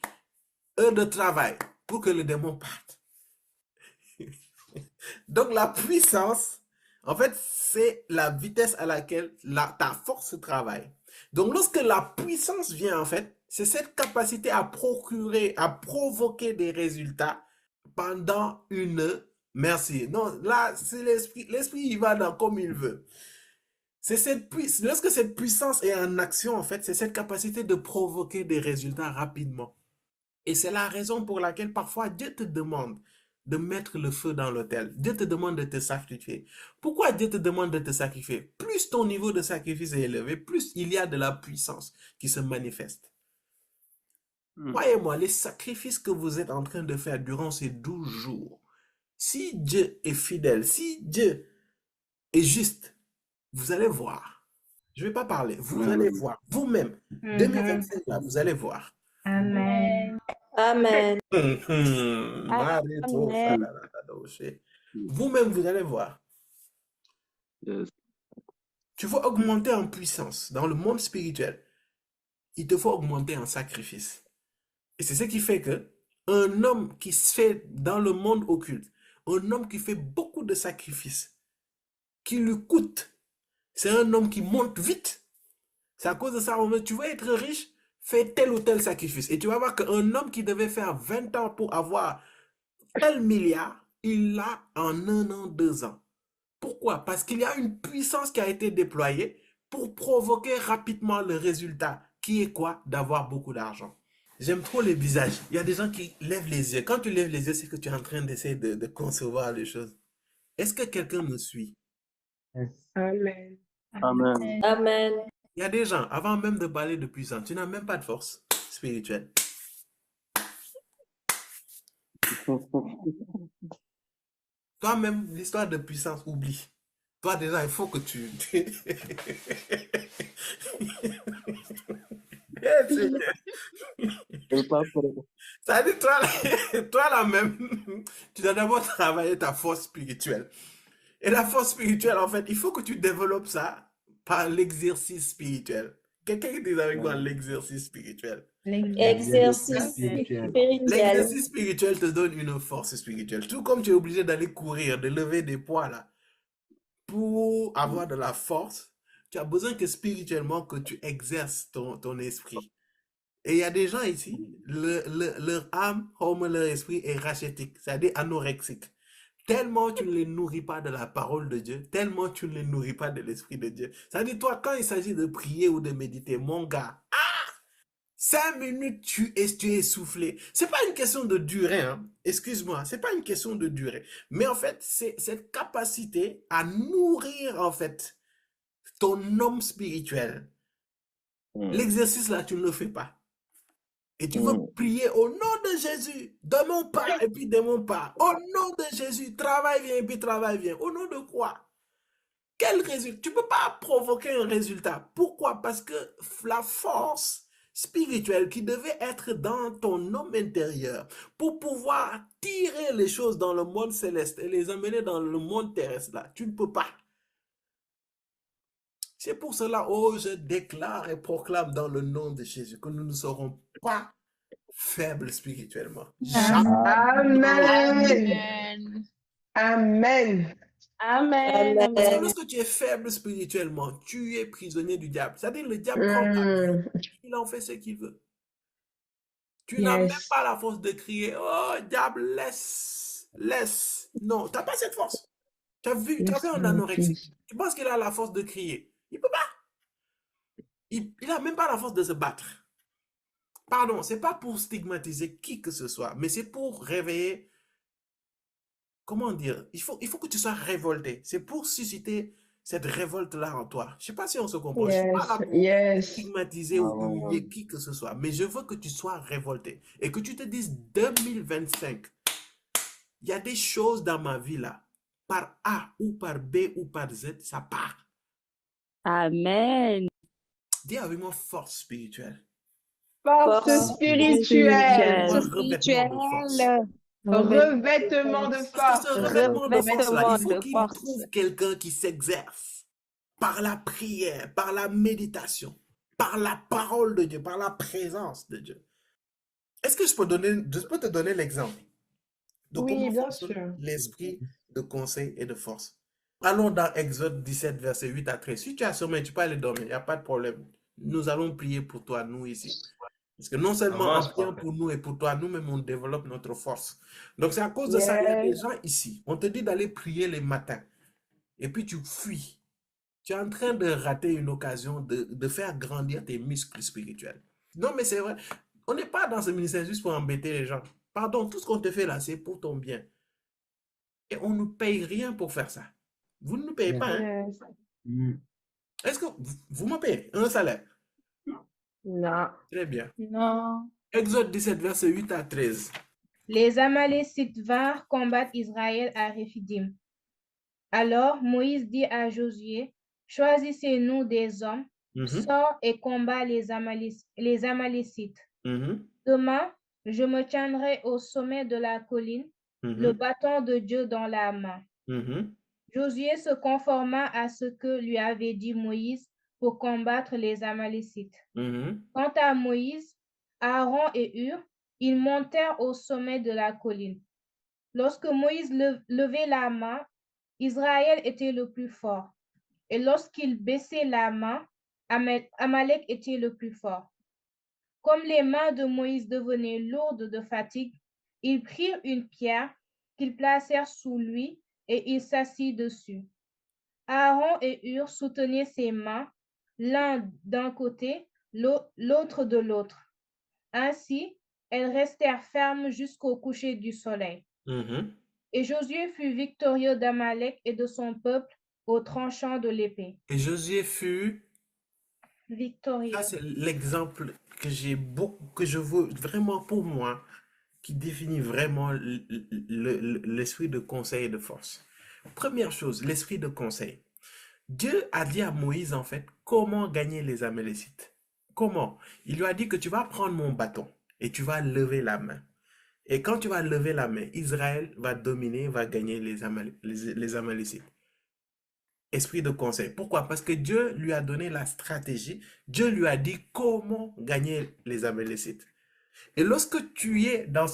heure de travail, pour que le démon parte. Donc la puissance, en fait, c'est la vitesse à laquelle ta force travaille. Donc lorsque la puissance vient, en fait, C'est cette capacité à provoquer des résultats pendant merci. Non, là, c'est l'esprit. L'esprit, il va dans comme il veut. Lorsque cette puissance est en action, en fait, c'est cette capacité de provoquer des résultats rapidement. Et c'est la raison pour laquelle parfois Dieu te demande de mettre le feu dans l'autel. Dieu te demande de te sacrifier. Pourquoi Dieu te demande de te sacrifier? Plus ton niveau de sacrifice est élevé, plus il y a de la puissance qui se manifeste. Croyez-moi, les sacrifices que vous êtes en train de faire durant ces 12 jours, si Dieu est fidèle, si Dieu est juste, vous allez voir. Je ne vais pas parler, vous allez voir. Vous-même, 2025, là, vous allez voir. Amen. Amen. Vous-même, vous allez voir. Yes. Tu veux augmenter en puissance dans le monde spirituel. Il te faut augmenter en sacrifice. Et c'est ce qui fait que un homme qui se fait dans le monde occulte, un homme qui fait beaucoup de sacrifices, qui lui coûte, c'est un homme qui monte vite. C'est à cause de ça, tu veux être riche, fais tel ou tel sacrifice. Et tu vas voir qu'un homme qui devait faire 20 ans pour avoir tel milliard, il l'a en 1 an, 2 ans. Pourquoi? Parce qu'il y a une puissance qui a été déployée pour provoquer rapidement le résultat, qui est quoi? D'avoir beaucoup d'argent. J'aime trop les visages. Il y a des gens qui lèvent les yeux. Quand tu lèves les yeux, c'est que tu es en train d'essayer de concevoir les choses. Est-ce que quelqu'un me suit? Yes. Amen. Amen. Amen. Il y a des gens, avant même de parler de puissance, tu n'as même pas de force spirituelle. Toi-même, l'histoire de puissance, oublie. Toi, déjà, il faut que tu... Eh, Seigneur. Ça dit, toi là même, tu dois d'abord travailler ta force spirituelle. Et la force spirituelle, en fait, il faut que tu développes ça par l'exercice spirituel. Quelqu'un qui dit avec moi l'exercice spirituel. Exercice Spirituel. spirituel. L'exercice spirituel te donne une force spirituelle. Tout comme tu es obligé d'aller courir, de lever des poids là, pour avoir de la force, tu as besoin que spirituellement que tu exerces ton esprit. Et il y a des gens ici, leur âme, comme leur esprit est rachétique, c'est-à-dire anorexique. Tellement tu ne les nourris pas de la parole de Dieu, tellement tu ne les nourris pas de l'esprit de Dieu. C'est-à-dire, toi, quand il s'agit de prier ou de méditer, mon gars, 5 minutes, tu es essoufflé. C'est pas une question de durée, hein. Excuse-moi, c'est pas une question de durée. Mais en fait, c'est cette capacité à nourrir, en fait, ton homme spirituel. L'exercice là, tu ne le fais pas. Et tu veux prier au nom de Jésus, de mon Père et puis de mon Père. Au nom de Jésus, travail vient et puis travail vient. Au nom de quoi? Quel résultat? Tu ne peux pas provoquer un résultat. Pourquoi? Parce que la force spirituelle qui devait être dans ton homme intérieur pour pouvoir tirer les choses dans le monde céleste et les amener dans le monde terrestre, là, tu ne peux pas. C'est pour cela, oh, je déclare et proclame dans le nom de Jésus que nous ne serons pas faibles spirituellement. Amen. Amen. Amen. Parce que lorsque tu es faible spirituellement, tu es prisonnier du diable. C'est-à-dire le diable prend ta vie, il en fait ce qu'il veut. Tu n'as même Yes. pas la force de crier, oh diable, laisse, laisse. Non, tu n'as pas cette force. Tu as vu un anorexique. Tu penses qu'il a la force de crier? Il ne peut pas. Il n'a même pas la force de se battre. Pardon, ce n'est pas pour stigmatiser qui que ce soit, mais c'est pour réveiller. Comment dire? Il faut que tu sois révolté. C'est pour susciter cette révolte-là en toi. Je ne sais pas si on se comprend. Je ne suis pas là pour stigmatiser ou humilier qui que ce soit, mais je veux que tu sois révolté et que tu te dises 2025, il y a des choses dans ma vie là, par A ou par B ou par Z, ça part. Amen. Dis avec moi force spirituelle. Force spirituelle. Un revêtement de force. Revêtement de Parce que ce force. revêtement de force-là, il faut de qu'il force. trouve quelqu'un qui s'exerce par la prière, par la méditation, par la parole de Dieu, par la présence de Dieu. Est-ce que je peux te donner l'exemple de Oui, comment bien fonctionne sûr. l'esprit de conseil et de force? Allons dans Exode 17, verset 8 à 13. Si tu as sommeil, tu peux aller dormir, il n'y a pas de problème. Nous allons prier pour toi, nous ici. Parce que non seulement en Avance, priant prophet. pour nous et pour toi, nous-mêmes, on développe notre force. Donc, c'est à cause de ça, il y a des Yes. gens ici. On te dit d'aller prier les matins. Et puis, tu fuis. Tu es en train de rater une occasion de faire grandir tes muscles spirituels. Non, mais c'est vrai. On n'est pas dans ce ministère juste pour embêter les gens. Pardon, tout ce qu'on te fait là, c'est pour ton bien. Et on ne nous paye rien pour faire ça. Vous ne nous payez Yes. pas, hein? Yes. Mm. Est-ce que vous me payez un salaire? Non. Très bien. Non. Exode 17, verset 8 à 13. Les Amalécites vinrent combattre Israël à Réphidim. Alors Moïse dit à Josué, choisissez-nous des hommes, Mhm, sors et combat les Amalécites. mhm, Demain, je me tiendrai au sommet de la colline, le mhm, bâton de Dieu dans la main. mhm, Josué se conforma à ce que lui avait dit Moïse pour combattre les Amalécites. mhm, Quant à Moïse, Aaron et Hur, ils montèrent au sommet de la colline. Lorsque Moïse levait la main, Israël était le plus fort. Et lorsqu'il baissait la main, Amalek était le plus fort. Comme les mains de Moïse devenaient lourdes de fatigue, ils prirent une pierre qu'ils placèrent sous lui et il s'assit dessus. Aaron et Hur soutenaient ses mains, l'un d'un côté, l'autre de l'autre. Ainsi, elles restèrent fermes jusqu'au coucher du soleil. mhm. Et Josué fut victorieux d'Amalek et de son peuple au tranchant de l'épée. Et Josué fut, ça Victorieux. c'est l'exemple que que je veux vraiment pour moi, qui définit vraiment l'esprit de conseil et de force. Première chose, l'esprit de conseil. Dieu a dit à Moïse, en fait, comment gagner les Amalécites. Comment? Il lui a dit que tu vas prendre mon bâton et tu vas lever la main. Et quand tu vas lever la main, Israël va dominer, va gagner les Amalécites. Esprit de conseil. Pourquoi? Parce que Dieu lui a donné la stratégie. Dieu lui a dit comment gagner les Amalécites. Et lorsque tu es dans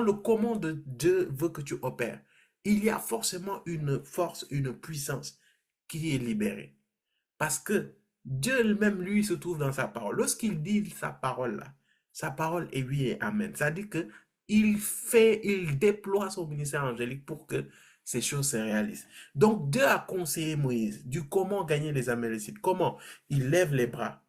le comment de Dieu veut que tu opères, il y a forcément une force, une puissance qui est libérée. Parce que Dieu lui-même, lui, se trouve dans sa parole. Lorsqu'il dit sa parole là, sa parole est oui et amen. Ça dit que il déploie son ministère angélique pour que ces choses se réalisent. Donc Dieu a conseillé Moïse du comment gagner les Amalécites. Comment? Il lève les bras.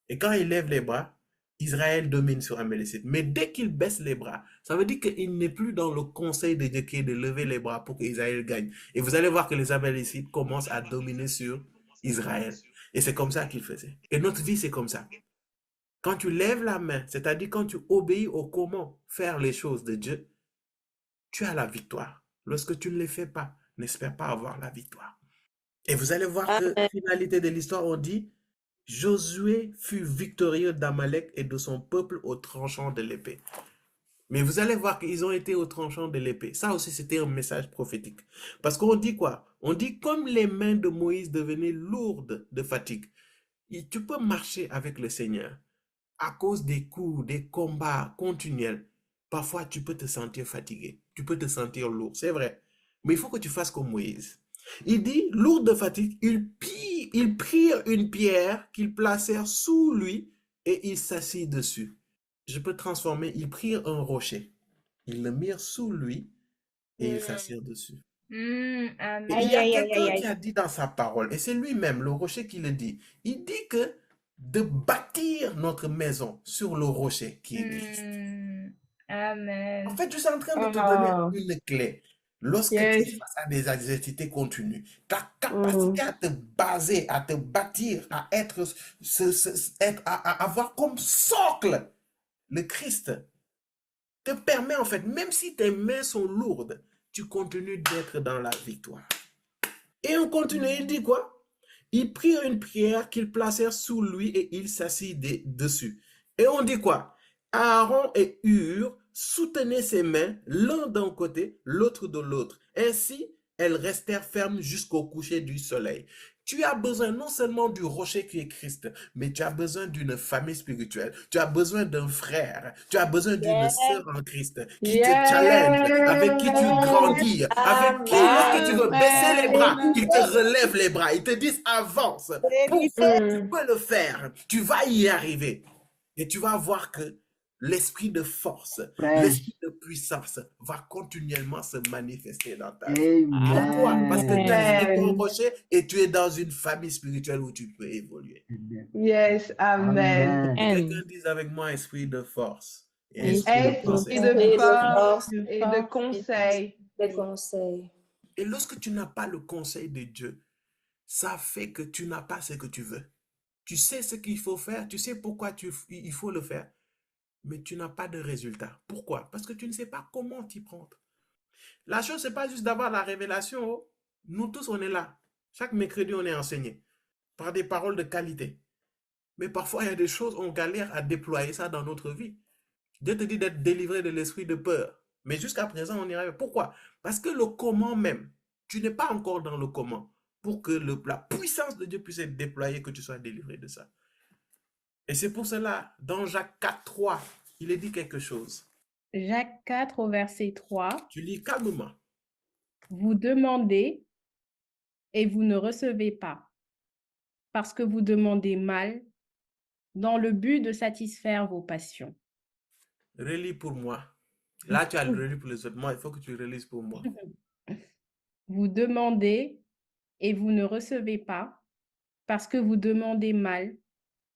Et quand il lève les bras, Israël domine sur Amalécite. Mais dès qu'il baisse les bras, ça veut dire qu'il n'est plus dans le conseil de Dieu qui est de lever les bras pour qu'Israël gagne. Et vous allez voir que les Amalécites commencent à dominer sur Israël. Et c'est comme ça qu'il faisait. Et notre vie, c'est comme ça. Quand tu lèves la main, c'est-à-dire quand tu obéis au comment faire les choses de Dieu, tu as la victoire. Lorsque tu ne les fais pas, n'espère pas avoir la victoire. Et vous allez voir que, Amen. finalité de l'histoire, on dit, Josué fut victorieux d'Amalek et de son peuple au tranchant de l'épée. Mais vous allez voir qu'ils ont été au tranchant de l'épée. Ça aussi, c'était un message prophétique. Parce qu'on dit quoi? On dit comme les mains de Moïse devenaient lourdes de fatigue. Tu peux marcher avec le Seigneur à cause des coups, des combats continuels. Parfois, tu peux te sentir fatigué. Tu peux te sentir lourd. C'est vrai. Mais il faut que tu fasses comme Moïse. Il dit, lourd de fatigue, ils prirent une pierre qu'ils placèrent sous lui et il s'assit dessus. Je peux transformer, ils prirent un rocher. Ils le mirent sous lui et il s'assirent dessus. Et Amen. il y a Aïe, aïe, aïe, aïe, quelqu'un qui aïe. a dit dans sa parole, et c'est lui-même, le rocher, qui le dit. Il dit que de bâtir notre maison sur le rocher qui est Christ. En Amen. fait, je suis en train de te donner Oh, une clé. Lorsque tu es yes. face à des adversités continues, ta Mhm. capacité à te baser, à te bâtir, à à avoir comme socle le Christ te permet en fait, même si tes mains sont lourdes, tu continues d'être dans la victoire. Et on continue, il dit quoi? Ils prirent une pierre qu'ils placèrent sous lui et il s'assit dessus. Et on dit quoi? Aaron et Hur soutenaient ses mains, l'un d'un côté, l'autre de l'autre. Ainsi, elles restèrent fermes jusqu'au coucher du soleil. Tu as besoin non seulement du rocher qui est Christ, mais tu as besoin d'une famille spirituelle. Tu as besoin d'un frère. Tu as besoin d'une sœur en Christ qui te challenge, avec qui tu grandis, avec qui, lorsque tu veux baisser les bras, ils te relèvent les bras. Ils te disent avance. Tu peux le faire. Tu vas y arriver. Et tu vas voir que l'esprit de force, Prêche. l'esprit de puissance va continuellement se manifester dans ta vie. Pourquoi? Parce que tu es ton rocher et tu es dans une famille spirituelle où tu peux évoluer. Yes, amen. Et quelqu'un dise avec moi esprit de force. Et Esprit de force et de conseil. Des conseils. Et lorsque tu n'as pas le conseil de Dieu, ça fait que tu n'as pas ce que tu veux. Tu sais ce qu'il faut faire, tu sais pourquoi il faut le faire, mais tu n'as pas de résultat. Pourquoi? Parce que tu ne sais pas comment t'y prendre. La chose, c'est pas juste d'avoir la révélation. Oh. Nous tous, on est là. Chaque mercredi, on est enseigné par des paroles de qualité. Mais parfois, il y a des choses, on galère à déployer ça dans notre vie. Dieu te dit d'être délivré de l'esprit de peur. Mais jusqu'à présent, on n'y arrive pas. Pourquoi? Parce que le comment même, tu n'es pas encore dans le comment pour que la puissance de Dieu puisse être déployée, que tu sois délivré de ça. Et c'est pour cela, dans Jacques 4, 3, il est dit quelque chose. Jacques 4 au verset 3. Tu lis calmement. Vous demandez et vous ne recevez pas, parce que vous demandez mal, dans le but de satisfaire vos passions. Relis pour moi. Là, tu as le relu pour les autres. Moi, il faut que tu relises pour moi. Vous demandez et vous ne recevez pas, parce que vous demandez mal,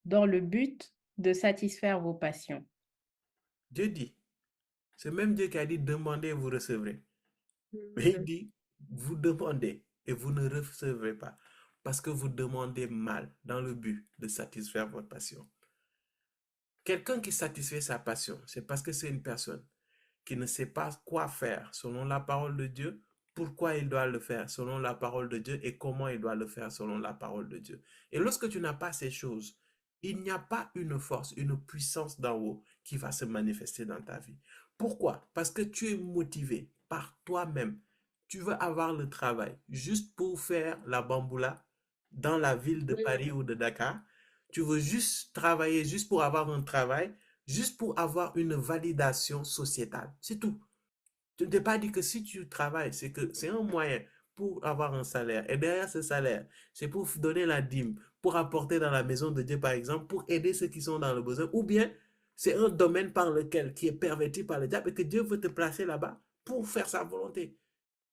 dans le but de satisfaire vos passions. Dieu dit, c'est même Dieu qui a dit demandez et vous recevrez. Mais il dit, vous demandez et vous ne recevrez pas, parce que vous demandez mal, dans le but de satisfaire votre passion. Quelqu'un qui satisfait sa passion, c'est parce que c'est une personne qui ne sait pas quoi faire selon la parole de Dieu, pourquoi il doit le faire selon la parole de Dieu et comment il doit le faire selon la parole de Dieu. Et lorsque tu n'as pas ces choses, il n'y a pas une force, une puissance d'en haut qui va se manifester dans ta vie. Pourquoi? Parce que tu es motivé par toi-même. Tu veux avoir le travail juste pour faire la bamboula dans la ville de Paris ou de Dakar. Tu veux juste travailler, juste pour avoir un travail, juste pour avoir une validation sociétale. C'est tout. Tu ne t'es pas dit que si tu travailles, c'est que c'est un moyen pour avoir un salaire. Et derrière ce salaire, c'est pour donner la dîme, pour apporter dans la maison de Dieu, par exemple, pour aider ceux qui sont dans le besoin. Ou bien, c'est un domaine par lequel, qui est perverti par le diable et que Dieu veut te placer là-bas pour faire sa volonté.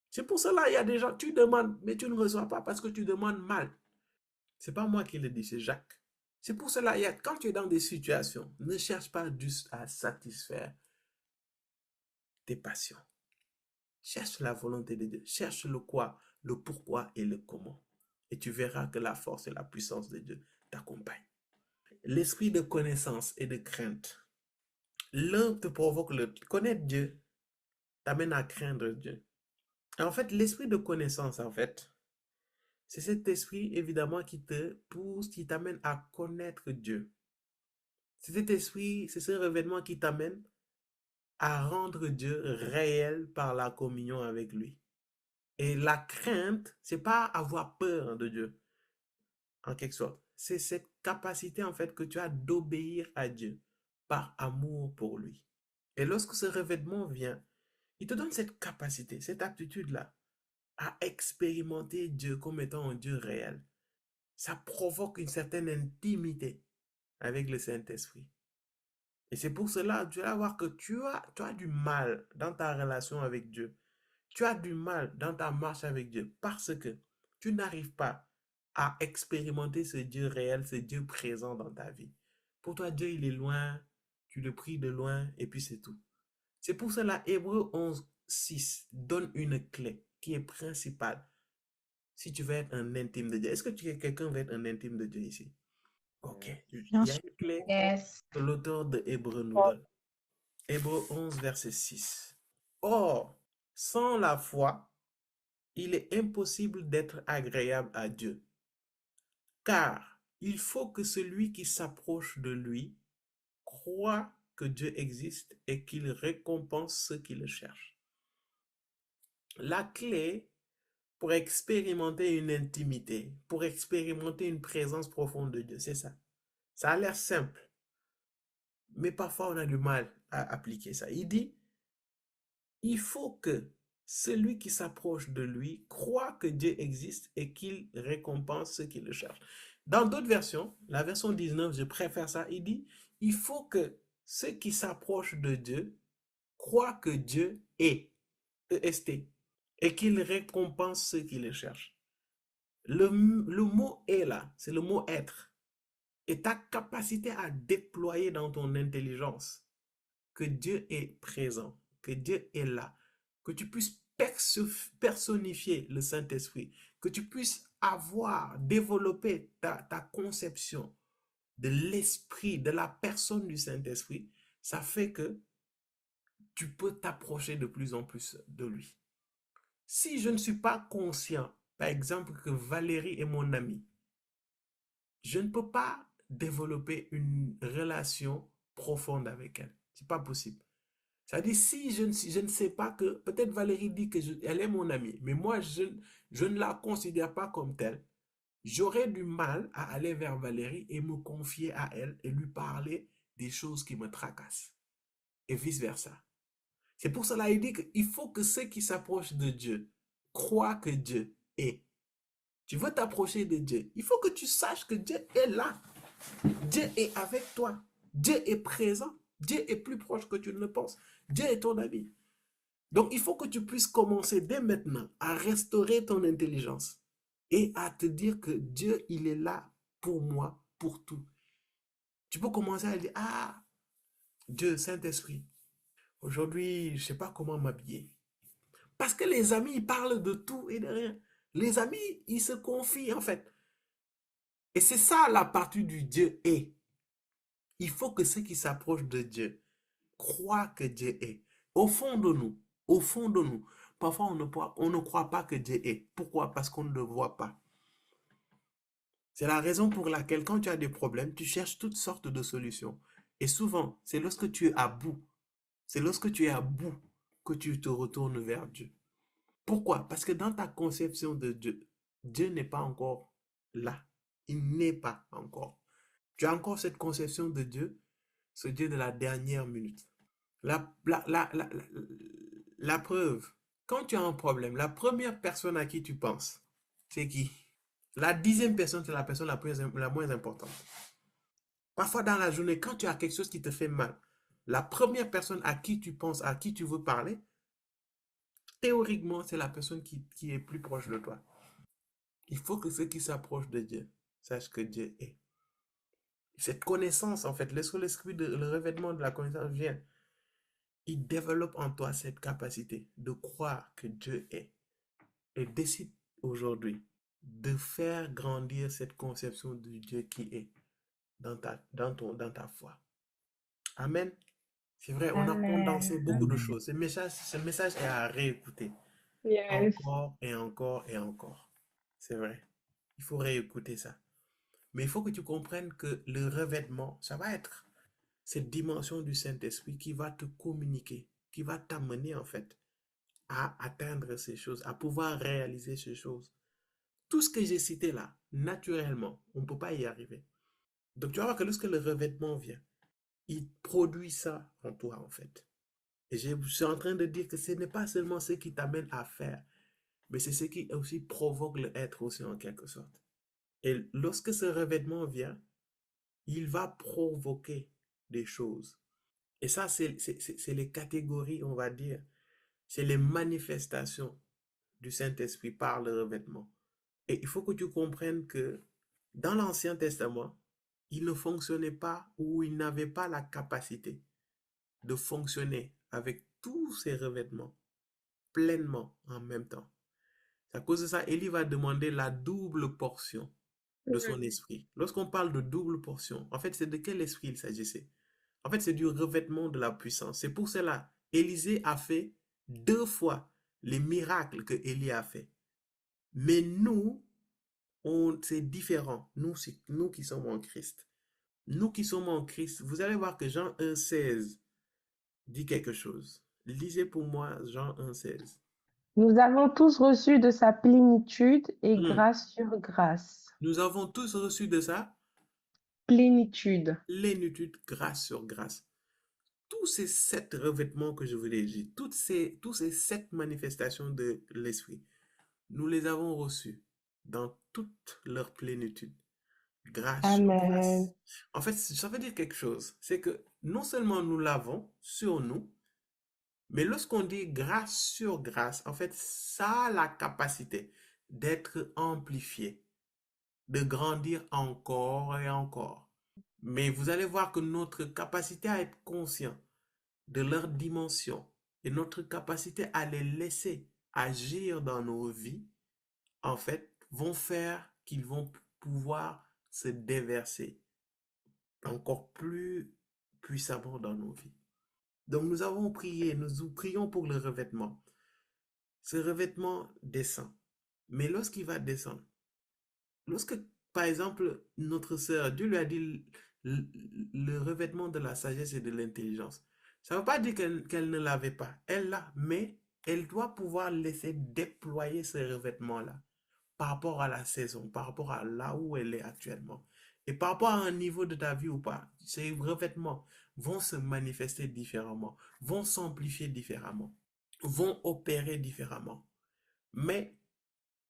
C'est pour cela, il y a des gens, tu demandes, mais tu ne reçois pas parce que tu demandes mal. C'est pas moi qui le dis, c'est Jacques. C'est pour cela, quand tu es dans des situations, ne cherche pas juste à satisfaire tes passions. Cherche la volonté de Dieu. Cherche le quoi, le pourquoi et le comment. Et tu verras que la force et la puissance de Dieu t'accompagnent. L'esprit de connaissance et de crainte. L'un te provoque l'autre. Connaître Dieu t'amène à craindre Dieu. Et en fait, l'esprit de connaissance, c'est cet esprit, évidemment, qui te pousse, qui t'amène à connaître Dieu. C'est cet esprit, c'est ce revêtement qui t'amène à rendre Dieu réel par la communion avec lui. Et la crainte, c'est pas avoir peur de Dieu, en quelque sorte. C'est cette capacité, en fait, que tu as d'obéir à Dieu par amour pour lui. Et lorsque ce revêtement vient, il te donne cette capacité, cette aptitude-là, à expérimenter Dieu comme étant un Dieu réel. Ça provoque une certaine intimité avec le Saint-Esprit. Et c'est pour cela, tu vas voir que tu as du mal dans ta relation avec Dieu. Tu as du mal dans ta marche avec Dieu parce que tu n'arrives pas à expérimenter ce Dieu réel, ce Dieu présent dans ta vie. Pour toi, Dieu, il est loin, tu le pries de loin et puis c'est tout. C'est pour cela, Hébreux 11, 6 donne une clé qui est principale si tu veux être un intime de Dieu. Est-ce que quelqu'un veut être un intime de Dieu ici? Ok. Il y a une clé que l'auteur de Hébreux nous donne. Hébreux 11, verset 6. Or, sans la foi, il est impossible d'être agréable à Dieu, car il faut que celui qui s'approche de lui croit que Dieu existe et qu'il récompense ceux qui le cherchent. La clé pour expérimenter une intimité, pour expérimenter une présence profonde de Dieu. C'est ça. Ça a l'air simple, mais parfois on a du mal à appliquer ça. Il dit, il faut que celui qui s'approche de lui croit que Dieu existe et qu'il récompense ceux qui le cherchent. Dans d'autres versions, la version 19, je préfère ça, il dit, il faut que ceux qui s'approchent de Dieu croient que Dieu est, EST, et qu'il récompense ceux qui le cherchent. Le mot est là, c'est le mot être. Et ta capacité à déployer dans ton intelligence que Dieu est présent, que Dieu est là, que tu puisses personnifier le Saint-Esprit, que tu puisses développer ta conception de l'Esprit, de la personne du Saint-Esprit, ça fait que tu peux t'approcher de plus en plus de lui. Si je ne suis pas conscient, par exemple, que Valérie est mon amie, je ne peux pas développer une relation profonde avec elle. C'est pas possible. C'est-à-dire, si je ne sais pas que, peut-être Valérie dit qu'elle est mon amie, mais moi, je ne la considère pas comme telle, j'aurais du mal à aller vers Valérie et me confier à elle et lui parler des choses qui me tracassent. Et vice-versa. C'est pour cela qu'il dit qu'il faut que ceux qui s'approchent de Dieu croient que Dieu est. Tu veux t'approcher de Dieu, il faut que tu saches que Dieu est là. Dieu est avec toi. Dieu est présent. Dieu est plus proche que tu ne le penses. Dieu est ton ami. Donc, il faut que tu puisses commencer dès maintenant à restaurer ton intelligence et à te dire que Dieu, il est là pour moi, pour tout. Tu peux commencer à dire, ah, Dieu, Saint-Esprit, aujourd'hui, je ne sais pas comment m'habiller. Parce que les amis, ils parlent de tout et de rien. Les amis, ils se confient en fait. Et c'est ça la partie du Dieu est. Il faut que ceux qui s'approchent de Dieu croient que Dieu est. Au fond de nous, parfois on ne croit pas que Dieu est. Pourquoi? Parce qu'on ne le voit pas. C'est la raison pour laquelle quand tu as des problèmes, tu cherches toutes sortes de solutions. Et souvent, c'est lorsque tu es à bout, que tu te retournes vers Dieu. Pourquoi? Parce que dans ta conception de Dieu, Dieu n'est pas encore là. Il n'est pas encore. Tu as encore cette conception de Dieu, ce Dieu de la dernière minute. La preuve, quand tu as un problème, la première personne à qui tu penses, c'est qui? La 10e personne, c'est la personne la moins importante. Parfois dans la journée, quand tu as quelque chose qui te fait mal, la première personne à qui tu penses, à qui tu veux parler, théoriquement, c'est la personne qui est plus proche de toi. Il faut que ceux qui s'approchent de Dieu sachent que Dieu est. Cette connaissance, en fait, le revêtement de la connaissance vient. Il développe en toi cette capacité de croire que Dieu est. Et décide aujourd'hui de faire grandir cette conception du Dieu qui est dans ta foi. Amen. C'est vrai, on a condensé beaucoup de choses. Ce message est à réécouter. Yes. Encore et encore et encore. C'est vrai. Il faut réécouter ça. Mais il faut que tu comprennes que le revêtement, ça va être cette dimension du Saint-Esprit qui va te communiquer, qui va t'amener en fait à atteindre ces choses, à pouvoir réaliser ces choses. Tout ce que j'ai cité là, naturellement, on ne peut pas y arriver. Donc tu vas voir que lorsque le revêtement vient, il produit ça en toi en fait. Et je suis en train de dire que ce n'est pas seulement ce qui t'amène à faire, mais c'est ce qui aussi provoque le être aussi en quelque sorte. Et lorsque ce revêtement vient, il va provoquer des choses. Et ça, c'est les catégories, on va dire, c'est les manifestations du Saint-Esprit par le revêtement. Et il faut que tu comprennes que dans l'Ancien Testament, il ne fonctionnait pas ou il n'avait pas la capacité de fonctionner avec tous ces revêtements pleinement en même temps. À cause de ça, Élie va demander la double portion de son esprit. Lorsqu'on parle de double portion, en fait, c'est de quel esprit il s'agissait? En fait, c'est du revêtement de la puissance. C'est pour cela, Élisée a fait 2 fois les miracles que Élie a fait. Mais nous, c'est différent. Nous qui sommes en Christ. Nous qui sommes en Christ, vous allez voir que Jean 1,16 dit quelque chose. Lisez pour moi Jean 1,16. Nous avons tous reçu de sa plénitude et Hmm. grâce sur grâce. Nous avons tous reçu de ça Plénitude. plénitude, grâce sur grâce. Tous ces 7 revêtements que je vous ai dit, tous ces 7 manifestations de l'Esprit, nous les avons reçus dans toute leur plénitude. Grâce sur grâce. Amen. En fait, ça veut dire quelque chose. C'est que non seulement nous l'avons sur nous, mais lorsqu'on dit grâce sur grâce, en fait, ça a la capacité d'être amplifié, de grandir encore et encore. Mais vous allez voir que notre capacité à être conscient de leur dimension et notre capacité à les laisser agir dans nos vies, en fait, vont faire qu'ils vont pouvoir se déverser encore plus puissamment dans nos vies. Donc nous avons prié, nous prions pour le revêtement. Ce revêtement descend. Mais lorsqu'il va descendre, lorsque, par exemple, notre sœur, Dieu lui a dit le revêtement de la sagesse et de l'intelligence, ça ne veut pas dire qu'elle ne l'avait pas. Elle l'a, mais elle doit pouvoir laisser déployer ce revêtement-là par rapport à la saison, par rapport à là où elle est actuellement. Et par rapport à un niveau de ta vie ou pas, ces revêtements vont se manifester différemment, vont s'amplifier différemment, vont opérer différemment. Mais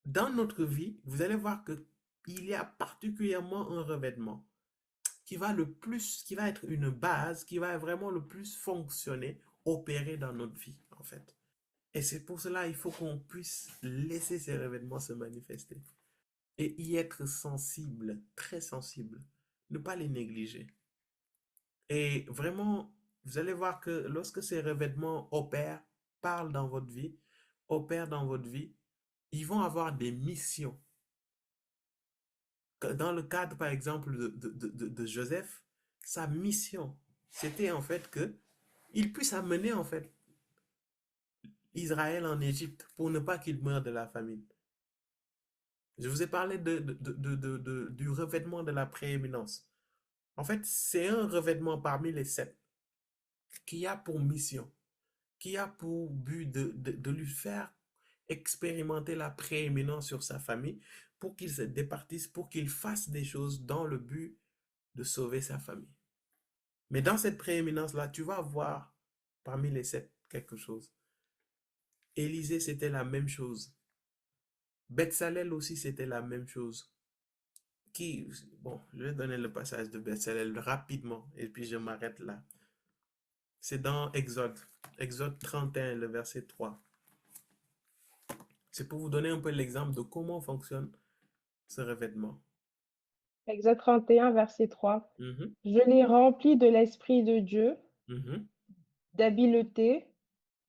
dans notre vie, vous allez voir que il y a particulièrement un revêtement qui va être une base, qui va vraiment le plus fonctionner, opérer dans notre vie, en fait. Et c'est pour cela il faut qu'on puisse laisser ces revêtements se manifester et y être sensible, très sensible, ne pas les négliger. Et vraiment, vous allez voir que lorsque ces revêtements parlent dans votre vie, opèrent dans votre vie, ils vont avoir des missions. Dans le cadre, par exemple, de Joseph, sa mission, c'était en fait que il puisse amener en fait Israël en Égypte pour ne pas qu'il meure de la famine. Je vous ai parlé du revêtement de la prééminence. En fait, c'est un revêtement parmi les 7 qui a pour mission, qui a pour but de lui faire expérimenter la prééminence sur sa famille pour qu'il se départisse, pour qu'il fasse des choses dans le but de sauver sa famille. Mais dans cette prééminence-là, tu vas voir parmi les 7 quelque chose. Élisée, c'était la même chose. Betsalel aussi, c'était la même chose. Bon, je vais donner le passage de Betsalel rapidement et puis je m'arrête là. C'est dans Exode 31, le verset 3. C'est pour vous donner un peu l'exemple de comment fonctionne ce revêtement. Exode 31, verset 3. Mhm, Je les remplis de l'Esprit de Dieu, mhm. d'habileté,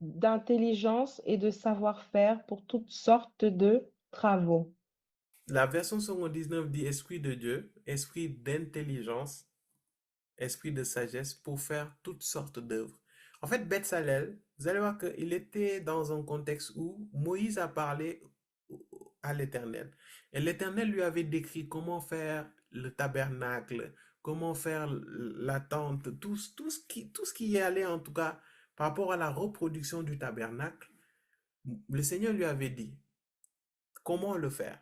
d'intelligence et de savoir-faire pour toutes sortes de travaux. La version seconde 19 dit esprit de Dieu, esprit d'intelligence, esprit de sagesse pour faire toutes sortes d'œuvres. En fait, Betsalel, vous allez voir qu'il était dans un contexte où Moïse a parlé à l'Éternel. Et l'Éternel lui avait décrit comment faire le tabernacle, comment faire la tente, tout ce qui y allait en tout cas par rapport à la reproduction du tabernacle. Le Seigneur lui avait dit comment le faire.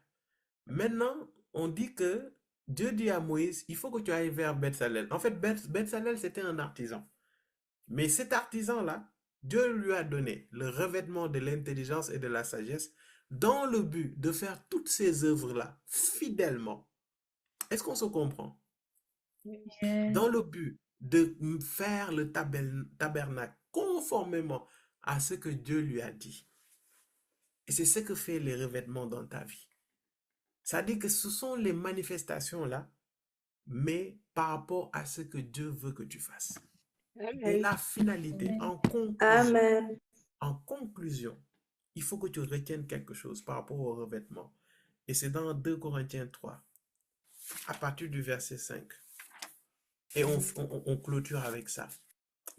Maintenant, on dit que Dieu dit à Moïse, il faut que tu ailles vers Betsalel. En fait, Betsalel, c'était un artisan. Mais cet artisan-là, Dieu lui a donné le revêtement de l'intelligence et de la sagesse dans le but de faire toutes ces œuvres-là fidèlement. Est-ce qu'on se comprend? Dans le but de faire le tabernacle conformément à ce que Dieu lui a dit. Et c'est ce que fait les revêtements dans ta vie. Ça dit que ce sont les manifestations là, mais par rapport à ce que Dieu veut que tu fasses. Et la finalité, en conclusion, il faut que tu retiennes quelque chose par rapport au revêtement. Et c'est dans 2 Corinthiens 3, à partir du verset 5. Et on clôture avec ça.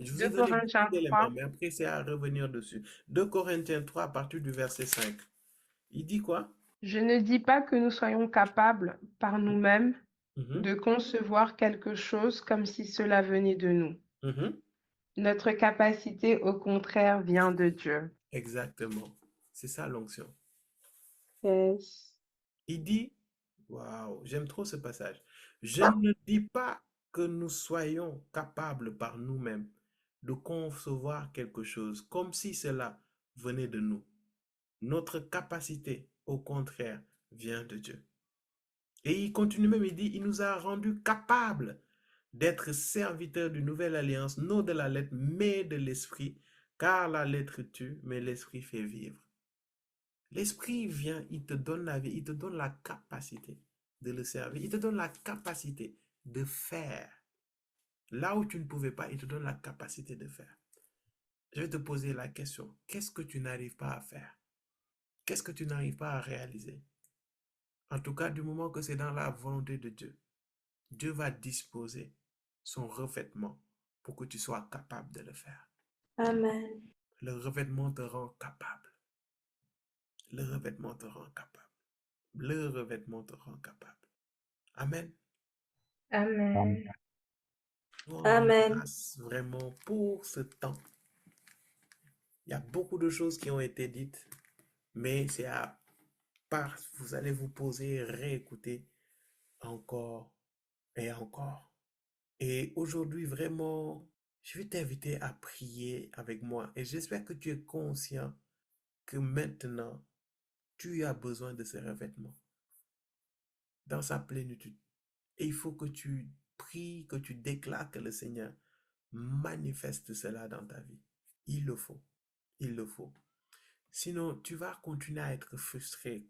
Je vous ai 2 donné Corinthiens beaucoup d'éléments, 3. mais après c'est à revenir dessus. 2 Corinthiens 3, à partir du verset 5. Il dit quoi? Je ne dis pas que nous soyons capables par nous-mêmes Mhm, de concevoir quelque chose comme si cela venait de nous. mhm. Notre capacité, au contraire, vient de Dieu. Exactement. C'est ça l'onction. Yes. Il dit, waouh, j'aime trop ce passage. Je ne dis pas que nous soyons capables par nous-mêmes de concevoir quelque chose, comme si cela venait de nous. Notre capacité, au contraire, vient de Dieu. Et il continue même, il dit, il nous a rendus capables d'être serviteurs d'une nouvelle alliance, non de la lettre, mais de l'esprit, car la lettre tue, mais l'esprit fait vivre. L'esprit vient, il te donne la vie, il te donne la capacité de le servir, il te donne la capacité de faire. Là où tu ne pouvais pas, il te donne la capacité de faire. Je vais te poser la question, qu'est-ce que tu n'arrives pas à faire? Qu'est-ce que tu n'arrives pas à réaliser? En tout cas, du moment que c'est dans la volonté de Dieu, Dieu va disposer son revêtement pour que tu sois capable de le faire. Amen. Le revêtement te rend capable. Le revêtement te rend capable. Le revêtement te rend capable. Amen. Amen. Nous rendons Amen. grâce vraiment pour ce temps. Il y a beaucoup de choses qui ont été dites, mais c'est à part, vous allez vous poser, réécouter encore et encore. Et aujourd'hui, vraiment, je vais t'inviter à prier avec moi. Et j'espère que tu es conscient que maintenant, tu as besoin de ce revêtement dans sa plénitude. Et il faut que tu pries, que tu déclares que le Seigneur manifeste cela dans ta vie. Il le faut. Il le faut. Sinon, tu vas continuer à être frustré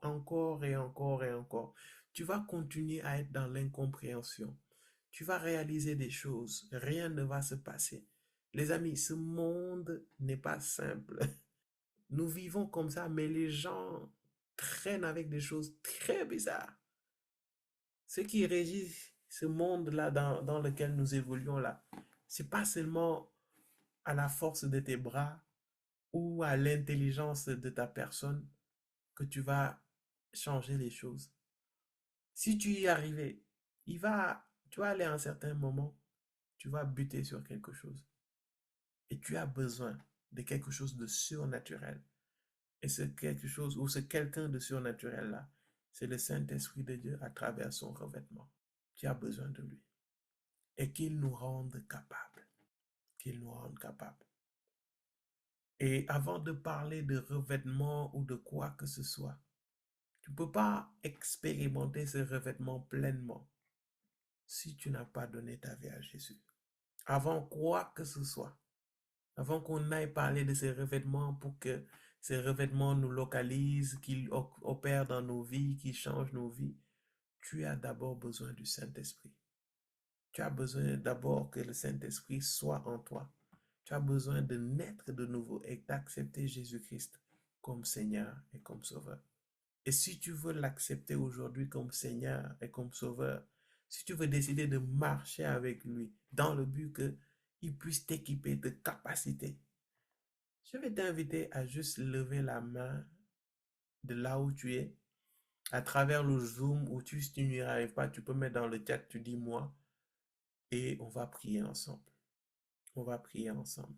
encore et encore et encore. Tu vas continuer à être dans l'incompréhension. Tu vas réaliser des choses. Rien ne va se passer. Les amis, ce monde n'est pas simple. Nous vivons comme ça, mais les gens traînent avec des choses très bizarres. Ce qui régit ce monde-là dans lequel nous évoluons là, c'est pas seulement à la force de tes bras ou à l'intelligence de ta personne que tu vas changer les choses. Si tu y arrives, tu vas aller à un certain moment, tu vas buter sur quelque chose. Et tu as besoin de quelque chose de surnaturel. Et ce quelque chose ou ce quelqu'un de surnaturel là, c'est le Saint-Esprit de Dieu à travers son revêtement. Tu as besoin de lui. Et qu'il nous rende capables. Qu'il nous rende capables. Et avant de parler de revêtement ou de quoi que ce soit, tu ne peux pas expérimenter ce revêtement pleinement si tu n'as pas donné ta vie à Jésus. Avant quoi que ce soit, avant qu'on aille parler de ces revêtements pour que ces revêtements nous localisent, qu'ils opèrent dans nos vies, qu'ils changent nos vies, tu as d'abord besoin du Saint-Esprit. Tu as besoin d'abord que le Saint-Esprit soit en toi. Tu as besoin de naître de nouveau et d'accepter Jésus-Christ comme Seigneur et comme Sauveur. Et si tu veux l'accepter aujourd'hui comme Seigneur et comme Sauveur, si tu veux décider de marcher avec lui dans le but qu'il puisse t'équiper de capacités, je vais t'inviter à juste lever la main de là où tu es, à travers le Zoom, ou si tu n'y arrives pas, tu peux mettre dans le chat, tu dis moi, et on va prier ensemble. On va prier ensemble.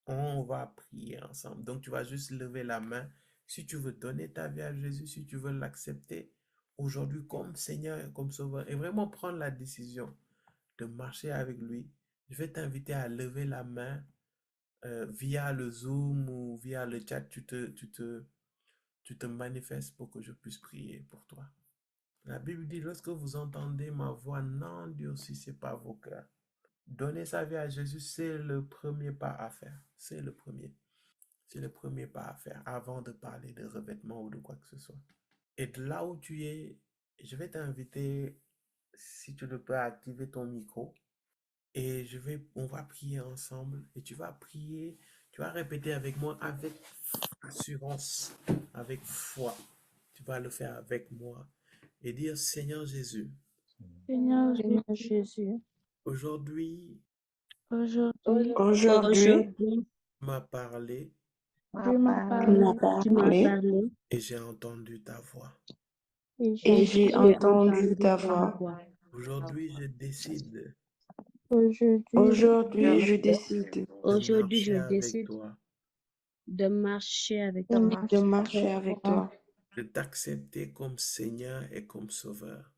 On va prier ensemble. Donc, tu vas juste lever la main. Si tu veux donner ta vie à Jésus, si tu veux l'accepter aujourd'hui comme Seigneur et comme Sauveur, et vraiment prendre la décision de marcher avec lui, je vais t'inviter à lever la main via le Zoom ou via le chat. Tu te manifestes pour que je puisse prier pour toi. La Bible dit, lorsque vous entendez ma voix, n'endurcissez pas vos cœurs. Donner sa vie à Jésus, c'est le premier pas à faire. C'est le premier. C'est le premier pas à faire avant de parler de revêtement ou de quoi que ce soit. Et de là où tu es, je vais t'inviter, si tu le peux, à activer ton micro. Et on va prier ensemble. Et tu vas prier, tu vas répéter avec moi avec assurance, avec foi. Tu vas le faire avec moi et dire, Seigneur Jésus, Seigneur Jésus, aujourd'hui, aujourd'hui, tu m'as parlé tu m'as parlé et j'ai entendu ta voix. et j'ai entendu ta voix. Aujourd'hui, je décide Aujourd'hui, je de marcher avec toi. de marcher avec de toi, de marcher avec toi, de t'accepter comme Seigneur et comme Sauveur.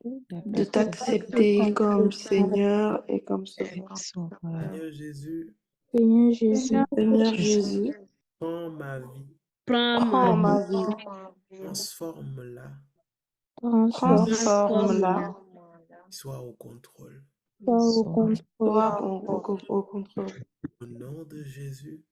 de t'accepter comme Seigneur et comme Sauveur. Seigneur Jésus, Seigneur Jésus, Seigneur Jésus, prends ma vie, prends prends ma ma vie, transforme-la, transforme-la, sois au contrôle. sois au contrôle. Au nom de Jésus,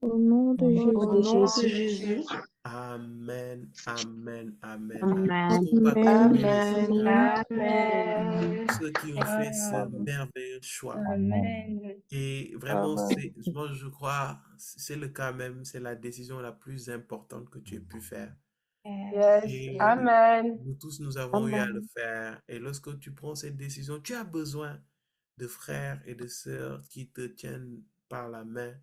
au nom de Au nom de Jésus. Jésus, Amen, amen, amen. Amen. On va acclamer le Amen, Seigneur Amen. pour ceux qui ont fait ce merveilleux choix. Amen. Et vraiment, Amen. moi je crois, c'est le cas même, c'est la décision la plus importante que tu aies pu faire. Yes, Et Amen. nous tous, nous avons eu à le Amen. faire. Et lorsque tu prends cette décision, tu as besoin de frères et de sœurs qui te tiennent par la main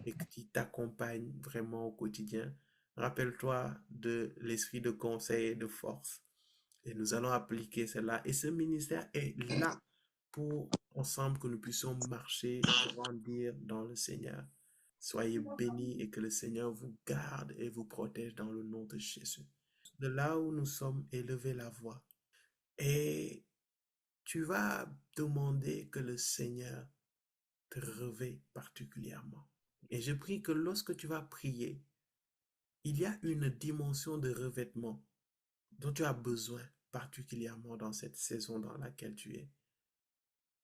et qui t'accompagnent vraiment au quotidien. Rappelle-toi de l'esprit de conseil et de force. Et nous allons appliquer cela. Et ce ministère est là pour ensemble que nous puissions marcher, grandir dans le Seigneur. Soyez bénis et que le Seigneur vous garde et vous protège dans le nom de Jésus. De là où nous sommes, élevez la voix. Et tu vas demander que le Seigneur te revêt particulièrement. Et je prie que lorsque tu vas prier, il y a une dimension de revêtement dont tu as besoin particulièrement dans cette saison dans laquelle tu es.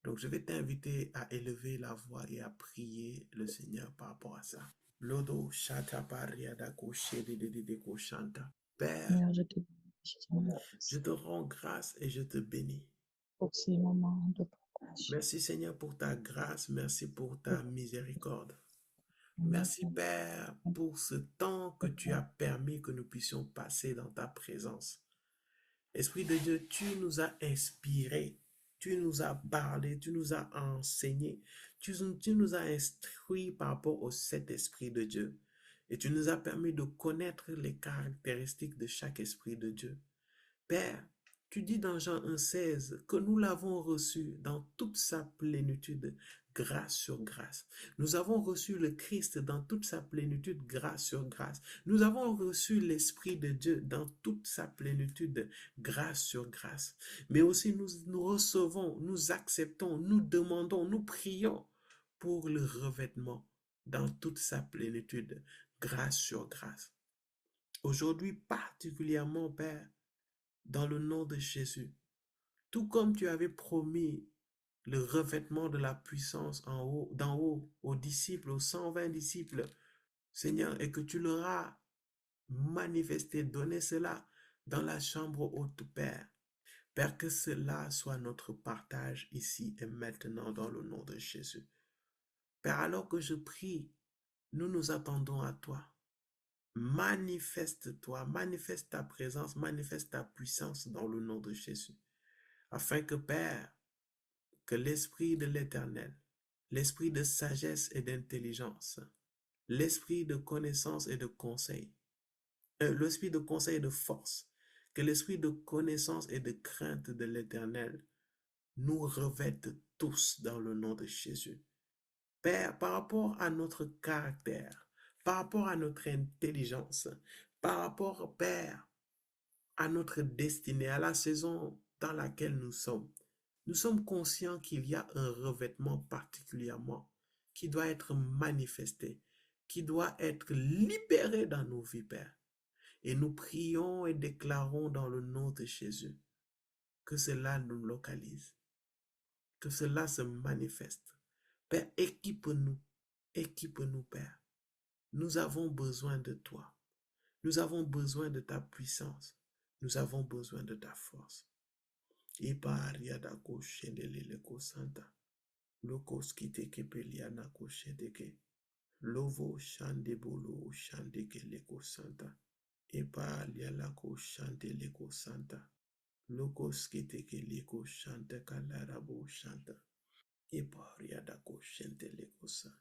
Donc, je vais t'inviter à élever la voix et à prier le Seigneur par rapport à ça. Lodo shata pariada ko shanta. Père, Seigneur, je te bénis je te rends grâce et je te bénis. pour ces moments de partage. Merci Seigneur pour ta grâce, merci pour ta miséricorde. Merci Père pour ce temps que tu as permis que nous puissions passer dans ta présence. Esprit de Dieu, tu nous as inspirés, tu nous as parlé, tu nous as enseigné, tu nous as instruits par rapport au Saint-Esprit de Dieu. Et tu nous as permis de connaître les caractéristiques de chaque Esprit de Dieu. Père, tu dis dans Jean 1,16 que nous l'avons reçu dans toute sa plénitude, grâce sur grâce. Nous avons reçu le Christ dans toute sa plénitude, grâce sur grâce. Nous avons reçu l'Esprit de Dieu dans toute sa plénitude, grâce sur grâce. Mais aussi nous recevons, nous acceptons, nous demandons, nous prions pour le revêtement dans toute sa plénitude, grâce sur grâce. Aujourd'hui, particulièrement, Père, dans le nom de Jésus, tout comme tu avais promis le revêtement de la puissance d'en haut aux disciples, aux 120 disciples, Seigneur, et que tu leur as manifesté, donné cela dans la chambre haute, Père. Père, que cela soit notre partage ici et maintenant dans le nom de Jésus. Père, alors que je prie, nous nous attendons à toi. Manifeste-toi, manifeste ta présence, manifeste ta puissance dans le nom de Jésus. Afin que, Père, que l'Esprit de l'Éternel, l'Esprit de sagesse et d'intelligence, l'Esprit de connaissance et de conseil, l'Esprit de conseil et de force, que l'Esprit de connaissance et de crainte de l'Éternel nous revête tous dans le nom de Jésus. Père, par rapport à notre caractère, par rapport à notre intelligence, par rapport, Père, à notre destinée, à la saison dans laquelle nous sommes conscients qu'il y a un revêtement particulièrement qui doit être manifesté, qui doit être libéré dans nos vies, Père. Et nous prions et déclarons dans le nom de Jésus que cela nous localise, que cela se manifeste. Père, équipe-nous, Père. Nous avons besoin de toi. Nous avons besoin de ta puissance. Nous avons besoin de ta force. Ipariadako shendeleleko santa. Lokos kiteke pelianako shedeke. Lovo shandebolo shandeke leko santa. Ipalialako shandeleko santa. Lokos kiteke leko shanta kalarabo shanta. Ipariadako shendeleko santa.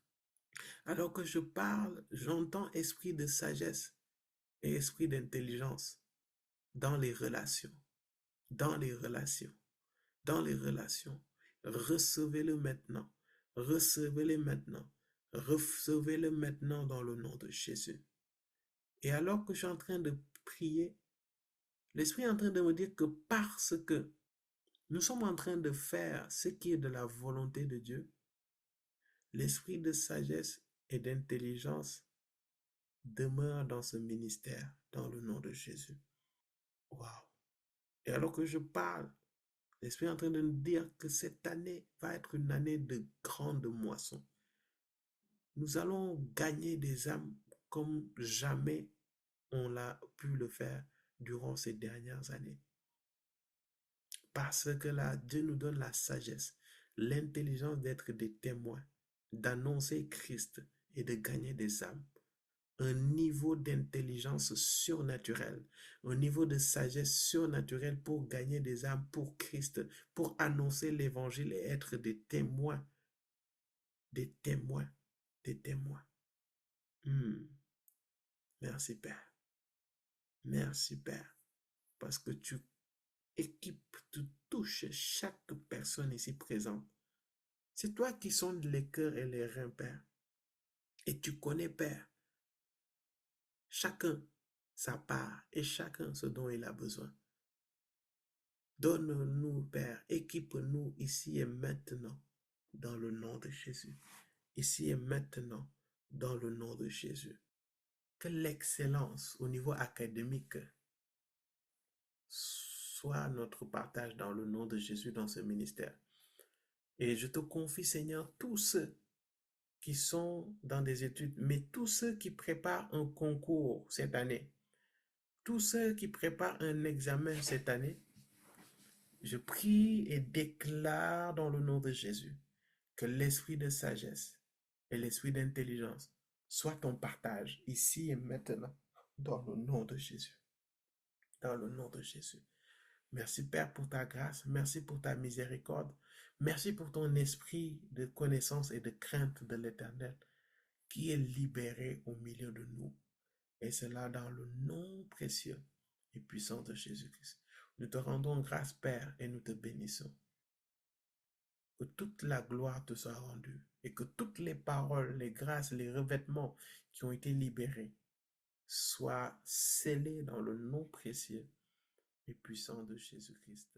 Alors que je parle, j'entends esprit de sagesse et esprit d'intelligence dans les relations, dans les relations, dans les relations. Recevez-le maintenant, recevez-le maintenant, Recevez-le maintenant dans le nom de Jésus. Et alors que je suis en train de prier, l'Esprit est en train de me dire que parce que nous sommes en train de faire ce qui est de la volonté de Dieu, l'esprit de sagesse et d'intelligence demeure dans ce ministère, dans le nom de Jésus. Waouh! Et alors que je parle, l'Esprit est en train de nous dire que cette année va être une année de grande moisson. Nous allons gagner des âmes comme jamais on l'a pu le faire durant ces dernières années. Parce que là, Dieu nous donne la sagesse, l'intelligence d'être des témoins, d'annoncer Christ et de gagner des âmes. Un niveau d'intelligence surnaturelle, un niveau de sagesse surnaturelle pour gagner des âmes pour Christ, pour annoncer l'évangile et être des témoins, des témoins, des témoins. Merci Père, merci Père, parce que tu équipes, tu touches chaque personne ici présente. C'est toi qui sondes les cœurs et les reins, Père. Et tu connais, Père, chacun sa part et chacun ce dont il a besoin. Donne-nous, Père, équipe-nous ici et maintenant, dans le nom de Jésus. Ici et maintenant, dans le nom de Jésus. Que l'excellence au niveau académique soit notre partage dans le nom de Jésus dans ce ministère. Et je te confie, Seigneur, tous ceux qui sont dans des études, mais tous ceux qui préparent un concours cette année, tous ceux qui préparent un examen cette année, je prie et déclare dans le nom de Jésus que l'esprit de sagesse et l'esprit d'intelligence soit ton partage ici et maintenant, dans le nom de Jésus. Dans le nom de Jésus. Merci Père pour ta grâce, merci pour ta miséricorde, merci pour ton esprit de connaissance et de crainte de l'Éternel qui est libéré au milieu de nous. Et cela dans le nom précieux et puissant de Jésus-Christ. Nous te rendons grâce Père et nous te bénissons. Que toute la gloire te soit rendue et que toutes les paroles, les grâces, les revêtements qui ont été libérés soient scellés dans le nom précieux et puissant de Jésus-Christ.